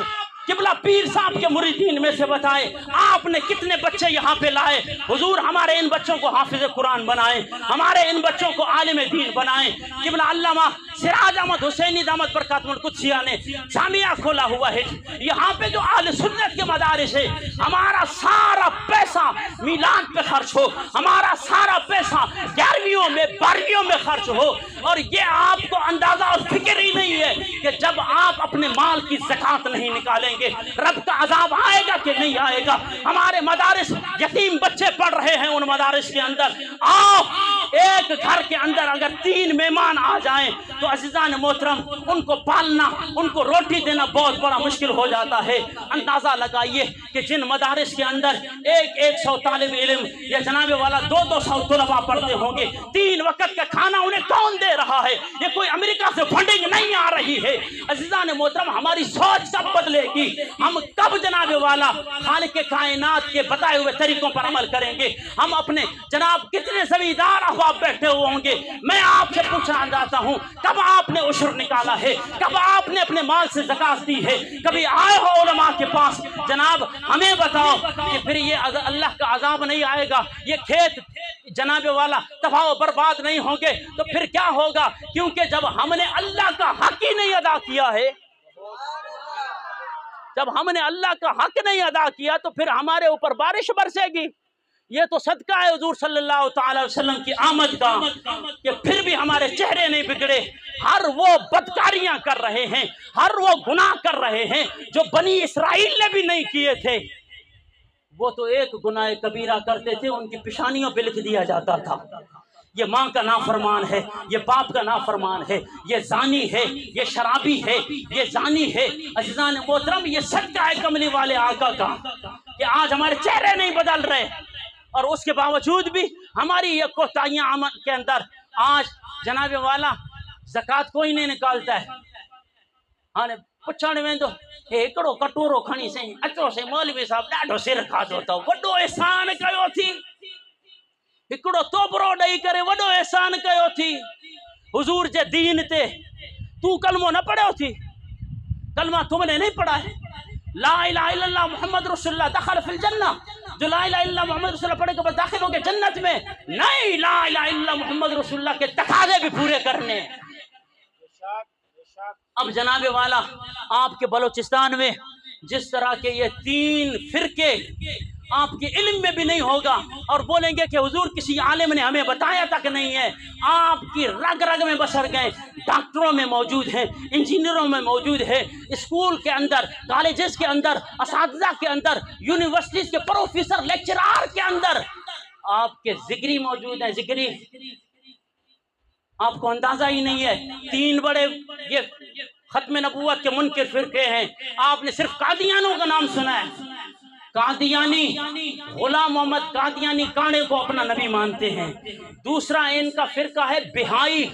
قبلہ پیر صاحب کے مریدین میں سے بتائیں، آپ نے کتنے بچے یہاں پہ لائے؟ حضور ہمارے ان بچوں کو حافظ قرآن بنائیں، ہمارے ان بچوں کو عالم دین بنائیں۔ قبلہ علامہ سراج احمد حسینی دامت برکاتہ القدسیہ نے جامعہ کھولا ہوا ہے۔ یہاں پہ جو اہل سنت کے مدارس ہے، ہمارا سارا پیسہ میلاد پہ خرچ ہو، ہمارا سارا پیسہ 11ویوں میں 12ویوں میں خرچ ہو، اور یہ آپ کو اندازہ اور فکر ہی نہیں ہے کہ جب آپ اپنے مال کی زکوٰۃ نہیں نکالیں گے رب کا عذاب آئے گا کہ نہیں آئے گا؟ ہمارے مدارس یتیم بچے پڑھ رہے ہیں، ان مدارس کے اندر آپ ایک گھر کے اندر اگر 3 مہمان آ جائیں تو عزیزان محترم ان کو پالنا، ان کو روٹی دینا بہت بڑا مشکل ہو جاتا ہے۔ اندازہ لگائیے کہ جن مدارس کے اندر 100 طالب علم یا جناب والا 200 طلباء پڑھتے ہوں گے، 3 وقت کا کھانا انہیں کون دے رہا ہے؟ یہ کوئی امریکہ سے فنڈنگ نہیں آ رہی ہے۔ عزیزان محترم ہماری سوچ کب بدلے گی؟ ہم کب جناب والا خالق کائنات کے بتائے ہوئے طریقوں پر عمل کریں گے؟ ہم اپنے جناب کتنے زمیندار احباب بیٹھے ہوئے ہوں گے، میں آپ سے پوچھنا چاہتا ہوں کب آپ نے عشر نکالا ہے؟ کب آپ نے اپنے مال سے زکات دی ہے؟ کبھی آئے ہو علماء کے پاس؟ جناب ہمیں بتاؤ کہ پھر یہ اللہ کا عذاب نہیں آئے گا، یہ کھیت جناب والا تباہ و برباد نہیں ہوں گے تو پھر کیا ہوگا؟ کیونکہ جب ہم نے اللہ کا حق ہی نہیں ادا کیا ہے، جب ہم نے اللہ کا حق نہیں ادا کیا تو پھر ہمارے اوپر بارش برسے گی؟ یہ تو صدقہ ہے حضور صلی اللہ تعالی وسلم کی آمد کا کہ پھر بھی ہمارے چہرے نہیں بگڑے۔ ہر وہ بدکاریاں کر رہے ہیں، ہر وہ گناہ کر رہے ہیں جو بنی اسرائیل نے بھی نہیں کیے تھے۔ وہ تو ایک گناہ کبیرہ کرتے تھے، ان کی پیشانیوں پہ لکھ دیا جاتا تھا یہ ماں کا نافرمان ہے، یہ باپ کا نافرمان ہے، یہ زانی ہے، یہ شرابی ہے، یہ زانی ہے۔ عزیزان محترم یہ صدقہ ہے کملی والے آقا کا کہ آج ہمارے چہرے نہیں بدل رہے، اور اس کے باوجود بھی ہماری یہ کوتاہیاں عمل کے اندر آج جناب والا زکوٰۃ کوئی نہیں نکالتا ہے۔ ہاں پچھاڑ میں تو ایکڑو کٹورو کھنی سے اچو سے مولوی صاحب ڈاڈو سر کھادو تو وڈو احسان کیو تھی، ایکڑو توبرو ڈئی کرے وڈو احسان کیو تھی۔ حضور جے دین تے تو کلمہ نہ پڑھو تھی، کلمہ تم نے نہیں پڑھا ہے؟ لا الہ الا اللہ محمد رسول اللہ دخل فی الجنہ، جو لا الہ الا اللہ محمد رسول اللہ پڑھے کے بعد داخل ہو گئے جنت میں؟ نہیں، لا الہ الا اللہ محمد رسول اللہ کے تقاضے بھی پورے کرنے۔ اب جناب والا آپ کے بلوچستان میں جس طرح کے یہ 3 فرقے آپ کے علم میں بھی نہیں ہوگا اور بولیں گے کہ حضور کسی عالم نے ہمیں بتایا تک نہیں ہے، آپ کی رگ رگ میں بسر گئے، ڈاکٹروں میں موجود ہیں، انجینئروں میں موجود ہے، اسکول کے اندر، کالجز کے اندر، اساتذہ کے اندر، یونیورسٹیز کے پروفیسر لیکچرار کے اندر آپ کے ذکری موجود ہیں۔ ذکری آپ کو اندازہ ہی نہیں ہے۔ 3 بڑے یہ ختم نبوت کے منکر فرقے ہیں، آپ نے صرف قادیانوں کا نام سنا ہے، قادیانی غلام محمد قادیانی کانے کو اپنا نبی مانتے ہیں. دوسرا ان کا فرقہ ہے بہائی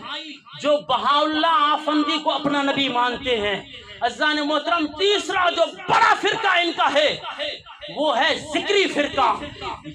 جو بہاءاللہ آفندی کو اپنا نبی مانتے ہیں. عزیزان محترم تیسرا جو بڑا فرقہ ان کا ہے وہ ہے ذکری فرقہ.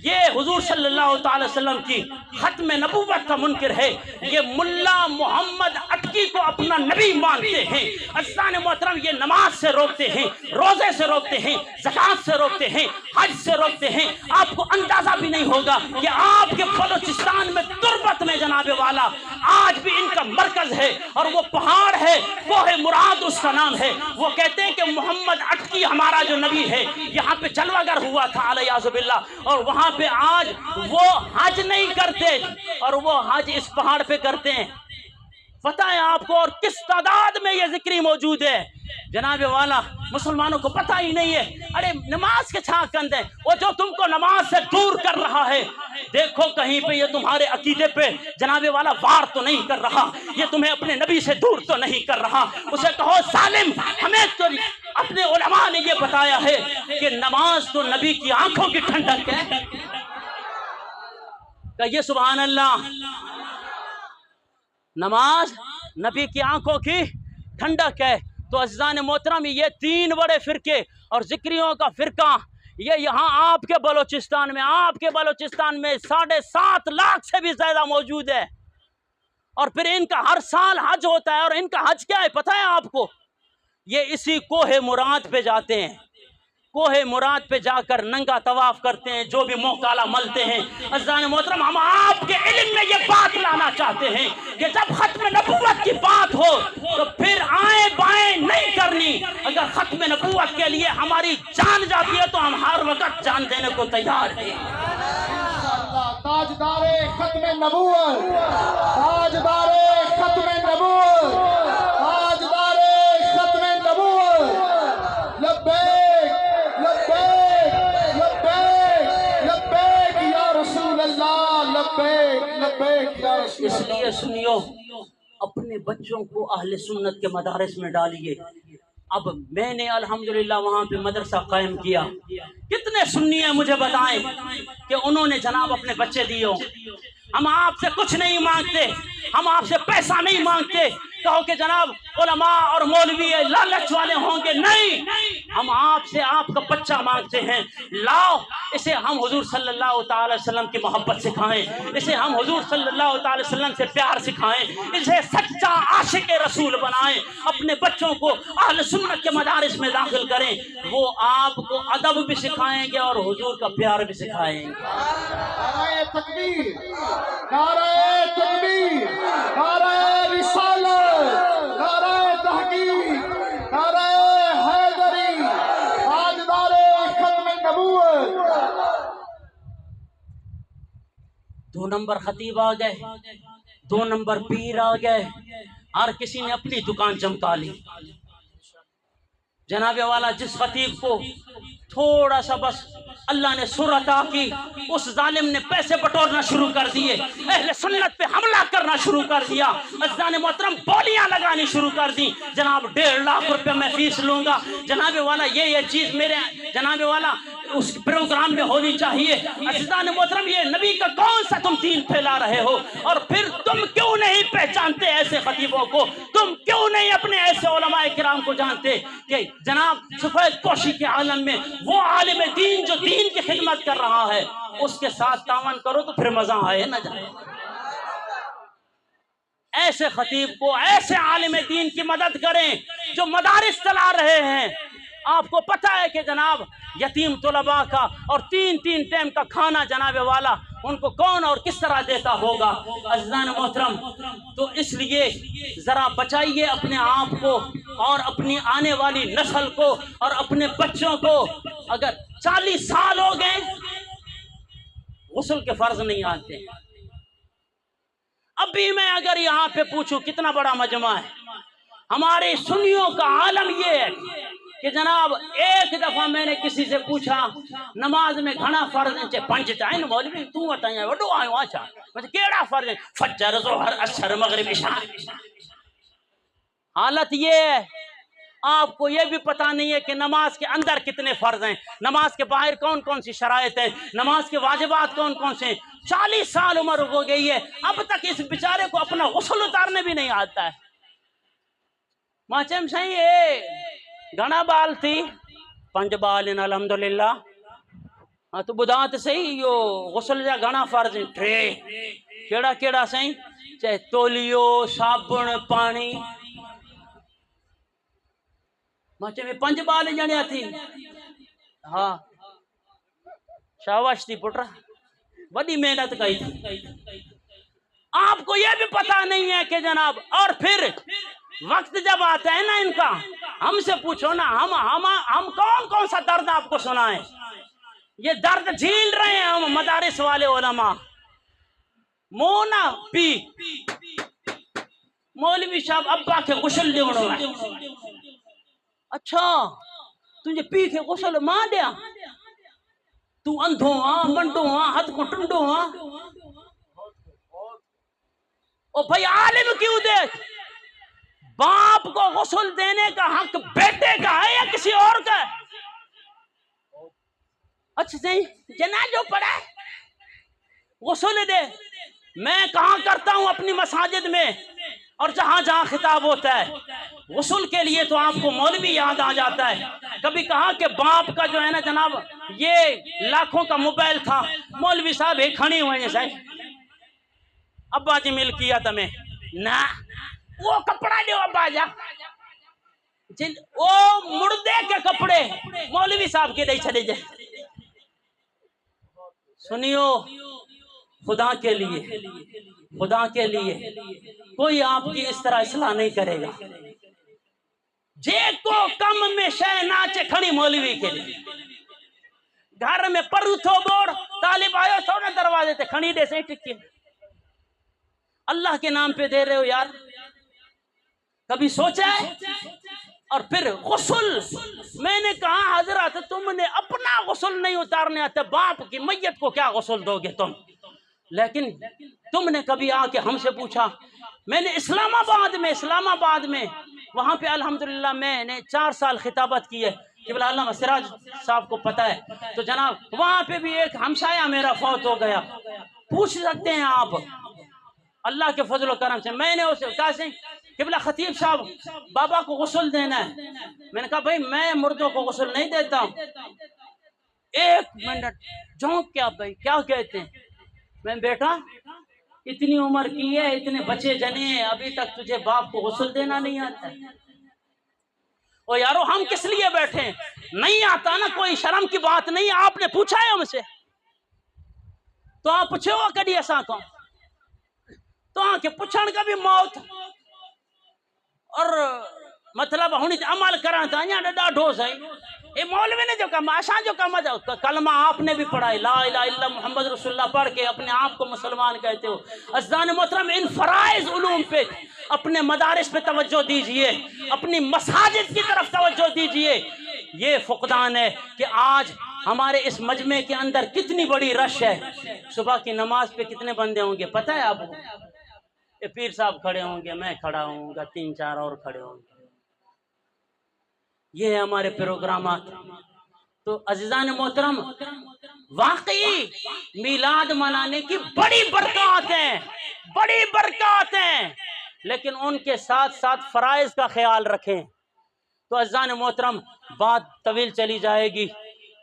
یہ حضور صلی اللہ تعالی وسلم کی ختم نبوت کا منکر ہے. یہ ملا محمد اٹکی کو اپنا نبی مانتے ہیں. عزیزان محترم یہ نماز سے روکتے ہیں, روزے سے روکتے ہیں, زکوٰۃ سے روکتے ہیں, حج سے روکتے ہیں. آپ کو اندازہ بھی نہیں ہوگا کہ آپ کے بلوچستان میں تربت میں جناب والا آج بھی ان کا مرکز ہے اور وہ پہاڑ ہے کوہ مراد اس کا نام ہے. وہ کہتے ہیں کہ محمد اٹکی ہمارا جو نبی ہے یہاں پہ جلوہ گر ہوا تھا علیہ باللہ, اور وہاں پہ آج وہ حج نہیں کرتے اور وہ حج اس پہاڑ پہ کرتے ہیں. پتہ ہے آپ کو اور کس تعداد میں یہ ذکری موجود ہے جناب والا, مسلمانوں کو پتہ ہی نہیں ہے. ارے نماز کے چھا کند ہے وہ جو تم کو نماز سے دور کر رہا ہے, دیکھو کہیں پہ یہ تمہارے عقیدے پہ جناب والا وار تو نہیں کر رہا, یہ تمہیں اپنے نبی سے دور تو نہیں کر رہا. اسے کہو ظالم, ہمیں تو اپنے علماء نے یہ بتایا ہے کہ نماز تو نبی کی آنکھوں کی ٹھنڈک ہے. کہیے سبحان اللہ. نماز نبی کی آنکھوں کی ٹھنڈک ہے. تو عزیزان محترم یہ تین بڑے فرقے اور ذکریوں کا فرقہ یہ یہاں آپ کے بلوچستان میں 7.5 لاکھ سے بھی زیادہ موجود ہے. اور پھر ان کا ہر سال حج ہوتا ہے, اور ان کا حج کیا ہے پتہ ہے آپ کو؟ یہ اسی کوہ مراد پہ جاتے ہیں, کوہ مراد پہ جا کر ننگا طواف کرتے ہیں, جو بھی منہ کالا ملتے ہیں. عزیزان محترم ہم آپ کے علم میں یہ بات لانا چاہتے ہیں کہ جب ختم نبوت کی بات ہو تو پھر آئیں بائیں نہیں کرنی. اگر ختم نبوت کے لیے ہماری جان جاتی ہے تو ہم ہر وقت جان دینے کو تیار ہیں. تاجدار ختم نبوت, تاجدار ختم نبوت, تاجدار ختم نبوت. لبیک لبیک لبیک لبیک یا رسول اللہ, لبیک لبیک یا رسول اللہ. اس لیے سنیو, اپنے بچوں کو اہل سنت کے مدارس میں ڈالیے. اب میں نے الحمدللہ وہاں پہ مدرسہ قائم کیا. کتنے سنی ہیں مجھے بتائیں کہ انہوں نے جناب اپنے بچے دیے. ہم آپ سے کچھ نہیں مانگتے, ہم آپ سے پیسہ نہیں مانگتے. کہو کہ جناب علماء اور مولوی لالچ والے ہوں گے, نہیں, ہم آپ سے آپ کا بچہ مانگتے ہیں. لاؤ اسے ہم حضور صلی اللہ تعالی وسلم کی محبت سکھائیں, اسے ہم حضور صلی اللہ تعالی وسلم سے پیار سکھائیں, اسے سچا عاشق رسول بنائیں. اپنے بچوں کو اہل سنت کے مدارس میں داخل کریں, وہ آپ کو ادب بھی سکھائیں گے اور حضور کا پیار بھی سکھائیں گے. نعرہ تکبیر, نعرہ تکبیر, نعرہ رسالت, نعرہ تحقیق, نعرہ حیدری, تاجدار ختم نبوت. 2 نمبر خطیب آ گئے, 2 نمبر پیر آ گئے, ہر کسی نے اپنی دکان چمکا لی. جناب والا جس خطیب کو تھوڑا سا بس اللہ نے سر عطا کی, اس ظالم نے پیسے بٹورنا شروع کر دیے, اہل سنت پہ حملہ کرنا شروع کر دیا. عزیزان محترم بولیاں لگانی شروع کر دی. جناب 1.5 لاکھ روپے میں فیس لوں گا, جناب والا یہ چیز میرے جناب والا اس پروگرام میں ہونی چاہیے. عزیزان محترم یہ نبی کا کون سا تم دین پھیلا رہے ہو؟ اور پھر تم کیوں نہیں پہچانتے ایسے خطیبوں کو؟ تم کیوں نہیں اپنے ایسے علماء کرام کو جانتے کہ جناب سفید پوشی کے عالم میں وہ عالم دین جو دین کی خدمت کر رہا ہے اس کے ساتھ تعاون کرو تو پھر مزہ آئے نہ جائے. ایسے خطیب کو, ایسے عالم دین کی مدد کریں جو مدارس چلا رہے ہیں. آپ کو پتہ ہے کہ جناب یتیم طلباء کا اور 3 ٹائم کا کھانا جناب والا ان کو کون اور کس طرح دیتا ہوگا. عزیزان محترم تو اس لیے ذرا بچائیے اپنے آپ کو اور اپنی آنے والی نسل کو اور اپنے بچوں کو. اگر 40 سال ہو گئے غسل کے فرض نہیں آتے. اب بھی میں اگر یہاں پہ پوچھوں کتنا بڑا مجمع ہے, ہمارے سنیوں کا عالم یہ ہے کہ جناب ایک دفعہ میں نے کسی سے پوچھا نماز میں گھنا فرض ہیں 5 ٹائم, مولوی تو بتائیں وڈو آئیں اچھا مجھے کیڑا فرض ہے؟ فجر ظہر عصر مغرب عشاء. حالت یہ ہے آپ کو یہ بھی پتہ نہیں ہے کہ نماز کے اندر کتنے فرض ہیں، نماز کے باہر کون کون سی شرائط ہیں، نماز کے واجبات کون کون سے ہیں۔ 40 سال عمر ہو گئی ہے، اب تک اس بیچارے کو اپنا غسل اتارنے بھی نہیں آتا ہے۔ ماچم صحیح ہے گھنا بال تھی 5 بال الحمدللہ، ہاں تو بدات صحیح یو غسل جا گھنا فرض ہیں، ٹرے کیڑا کیڑا صحیح، چاہے تولیو، صابن، پانی، ماچے میں 5 بال جڑیا تھی۔ ہاں شاباش تھی پٹرا، بڑی محنت کی تھی۔ آپ کو یہ بھی پتا نہیں ہے کہ جناب، اور پھر وقت جب آتا ہے نا ان کا، ہم سے پوچھو نا، ہم کون کون سا درد آپ کو سنائیں؟ یہ درد جھیل رہے ہیں ہم مدارس والے علماء۔ مونا پی مولوی صاحب ابا کے غسل دیوڑو ہے، اچھا تجھے پی کے غسل ماں دیا، تو اندھو ہاں منڈو ہاں ہاتھ کو ٹنڈو ہاں، او بھائی عالم کیوں دے؟ باپ کو غسل دینے کا حق بیٹے کا ہے یا کسی اور کا ہے؟ اچھا صحیح جنازہ پڑھا ہے غسل دے، میں کہاں کرتا ہوں اپنی مساجد میں، اور جہاں جہاں خطاب ہوتا ہے غسل کے لیے تو آپ کو مولوی یاد آ جاتا ہے۔ کبھی کہا کہ باپ کا جو ہے نا جناب یہ لاکھوں کا موبائل تھا، مولوی صاحب ایک کھڑی ہوئے ہیں صاحب ابا جی مل کیا تمہیں نا، وہ کپڑا دے ابا جا، وہ مردے کے کپڑے مولوی صاحب کے دے چلے جائے۔ سنیو خدا کے لیے، خدا کے لیے کوئی آپ کی اس طرح اصلاح نہیں کرے گا۔ جے کو کم میں شے ناچے کھڑی مولوی کے لیے، گھر میں پرو تھو بوڑ طالب آئے تھو نا دروازے تے کھڑی دے سے ٹکی، اللہ کے نام پہ دے رہے ہو یار، کبھی سوچا ہے؟ اور پھر غسل، میں نے کہا حضرات تم نے اپنا غسل نہیں اتارنے آتے، باپ کی میت کو کیا غسل دو گے تم؟ لیکن تم نے کبھی آ کے ہم سے پوچھا؟ میں نے اسلام آباد میں وہاں پہ الحمدللہ میں نے 4 سال خطابت کی ہے، قبلہ علامہ سراج صاحب کو پتہ ہے، تو جناب وہاں پہ بھی ایک ہمسایہ میرا فوت ہو گیا، پوچھ سکتے ہیں آپ اللہ کے فضل و کرم سے۔ میں نے اسے کہا سے قبلہ خطیب صاحب بابا کو غسل دینا ہے، میں نے کہا بھائی میں مردوں کو غسل نہیں دیتا ہوں۔ 1 منٹ جھونک کیا بھائی کیا کہتے ہیں؟ میں بیٹا اتنی عمر کی ہے، اتنے بچے جنے ہیں، ابھی تک تجھے باپ کو غسل دینا نہیں آتا ہے؟ او یارو ہم کس لیے بیٹھے ہیں؟ نہیں آتا نا، کوئی شرم کی بات نہیں، آپ نے پوچھا ہے ہم سے تو آپ پوچھے ہو کدی ایسا کو تو آن کے پوچھن کا بھی موت، اور مطلب ہونی عمل کران تھا یہاں ڈاڈھو سائی اے مولوی نے جو کام آشان جو کام کلمہ آپ نے بھی پڑھا ہے، لا الہ الا محمد رسول اللہ پڑھ کے اپنے آپ کو مسلمان کہتے ہو۔ عزیزان محترم ان فرائض علوم پہ اپنے مدارس پہ توجہ دیجئے، اپنی مساجد کی طرف توجہ دیجئے۔ یہ فقدان ہے کہ آج ہمارے اس مجمع کے اندر کتنی بڑی رش ہے، صبح کی نماز پہ کتنے بندے ہوں گے پتہ ہے آپ کو؟ یہ پیر صاحب کھڑے ہوں گے، میں کھڑا ہوں گا، 3-4 اور کھڑے ہوں گے، یہ ہے ہمارے پروگرامات۔ تو عزیزان محترم واقعی میلاد منانے کی بڑی برکات ہیں، بڑی برکات ہیں، لیکن ان کے ساتھ ساتھ فرائض کا خیال رکھیں۔ تو عزیزان محترم بات طویل چلی جائے گی،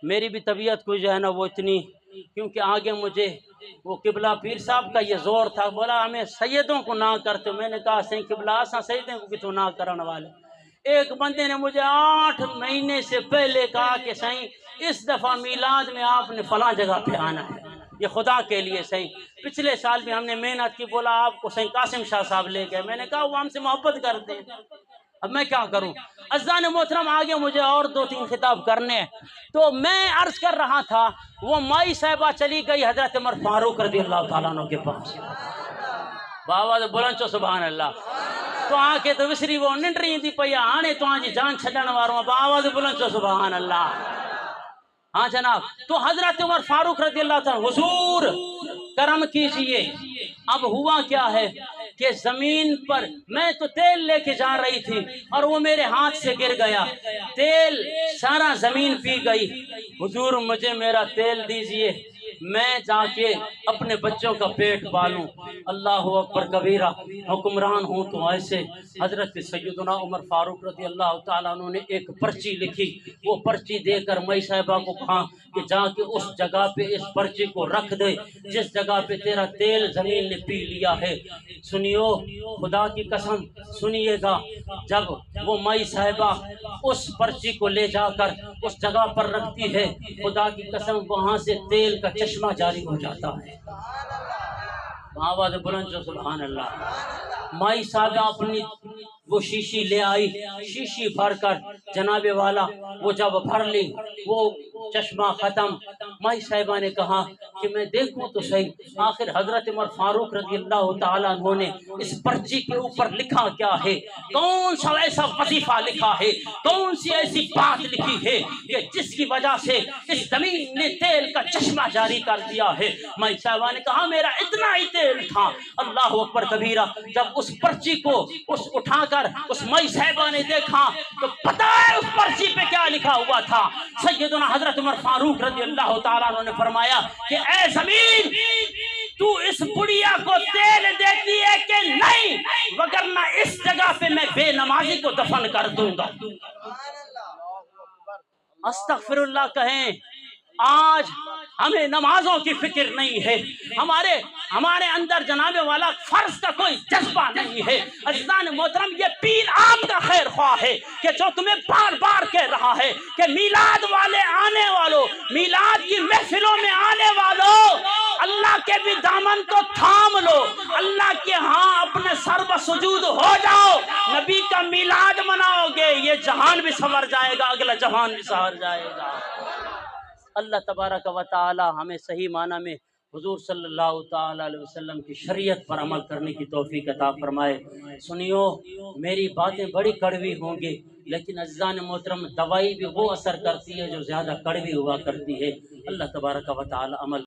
میری بھی طبیعت کو جو ہے نا وہ اتنی، کیونکہ آگے مجھے وہ قبلہ پیر صاحب کا یہ زور تھا، بولا ہمیں سیدوں کو نہ کرتے، میں نے کہا سین قبلہ آساں سیدوں کو کتوں نہ کرنے والے۔ ایک بندے نے مجھے 8 مہینے سے پہلے کہا کہ صحیح اس دفعہ میلاد میں آپ نے فلاں جگہ پہ آنا ہے، یہ خدا کے لیے صحیح۔ پچھلے سال بھی ہم نے محنت کی، بولا آپ کو صحیح قاسم شاہ صاحب لے گئے، میں نے کہا وہ ہم سے محبت کرتے ہیں، اب میں کیا کروں؟ عزیزان محترم آگے مجھے اور 2-3 خطاب کرنے ہیں، تو میں عرض کر رہا تھا وہ مائی صاحبہ چلی گئی حضرت عمر فاروق رضی اللہ تعالیٰ عنہ کے پاس، بابا تو بلند چو سبحان اللہ، تو آ کے تو وسری وہ ننڈری دی پیا آنے تو آجی جان چھڑن واروں، بابا تو بلند چو سبحان اللہ۔ ہاں جناب، تو حضرت عمر فاروق رضی اللہ تعالیٰ حضور کرم کیجئے۔ اب ہوا کیا ہے کہ زمین پر میں تو تیل لے کے جا رہی تھی اور وہ میرے ہاتھ سے گر گیا، تیل سارا زمین پی گئی، حضور مجھے میرا تیل دیجئے، میں جا کے اپنے بچوں کا پیٹ پالوں۔ اللہ اکبر کبیرہ، حکمران ہوں تو ایسے۔ حضرت سیدنا عمر فاروق رضی اللہ تعالیٰ عنہ نے ایک پرچی لکھی، وہ پرچی دے کر مئی صاحبہ کو کہا کہ جا کے اس جگہ پہ اس پرچی کو رکھ دے جس جگہ پہ تیرا تیل زمین نے پی لیا ہے۔ سنیو، خدا کی قسم سنیے گا، جب وہ مئی صاحبہ اس پرچی کو لے جا کر اس جگہ پر رکھتی ہے، خدا کی قسم وہاں سے تیل کا چشمہ جاری ہو جاتا ہے۔ آواز بلند جو سبحان اللہ۔ مائی صاحبہ اپنی وہ شیشی لے آئی، شیشی بھر کر جناب والا وہ جب بھر لی وہ چشمہ ختم، مائی صاحبہ نے کہا کہ میں دیکھوں تو صحیح آخر حضرت عمر فاروق رضی اللہ تعالیٰ عنہ نے اس پرچی کے اوپر لکھا کیا ہے، کون سا ایسا وظیفہ لکھا ہے، کون سی ایسی بات لکھی ہے کہ جس کی وجہ سے اس زمین نے تیل کا چشمہ جاری کر دیا ہے۔ مائی صاحبہ نے کہا میرا اتنا ہی تیل تھا۔ اللہ اکبر کبیرہ، جب اس پرچی کو اٹھا کر اس مائی صاحبہ نے دیکھا تو پتہ ہے اس پرچی پہ کیا لکھا ہوا تھا۔ سیدنا حضرت عمر فاروق رضی اللہ تعالیٰ عنہ نے فرمایا کہ اے زمین تو اس بڑیا کو تیل دیتی ہے کہ نہیں، وگرنہ اس جگہ پہ میں بے نمازی کو دفن کر دوں گا۔ استغفر اللہ کہیں۔ آج ہمیں نمازوں کی فکر نہیں ہے، ہمارے اندر جناب والا فرض کا کوئی جذبہ نہیں ہے۔ عزیزان محترم، یہ پیر آپ کا خیر خواہ ہے کہ جو تمہیں بار بار کہہ رہا ہے کہ میلاد والے آنے والوں، میلاد کی محفلوں میں آنے والوں، اللہ کے بھی دامن کو تھام لو، اللہ کے ہاں اپنے سر بسجود ہو جاؤ، نبی کا میلاد مناؤ گے، یہ جہان بھی سنور جائے گا، اگلا جہان بھی سنور جائے گا۔ اللہ تبارک و تعالی ہمیں صحیح معنی میں حضور صلی اللہ تعالی علیہ وسلم کی شریعت پر عمل کرنے کی توفیق عطا فرمائے۔ سنیو، میری باتیں بڑی کڑوی ہوں گی لیکن عزیزان محترم دوائی بھی وہ اثر کرتی ہے جو زیادہ کڑوی ہوا کرتی ہے۔ اللہ تبارک و تعالی عمل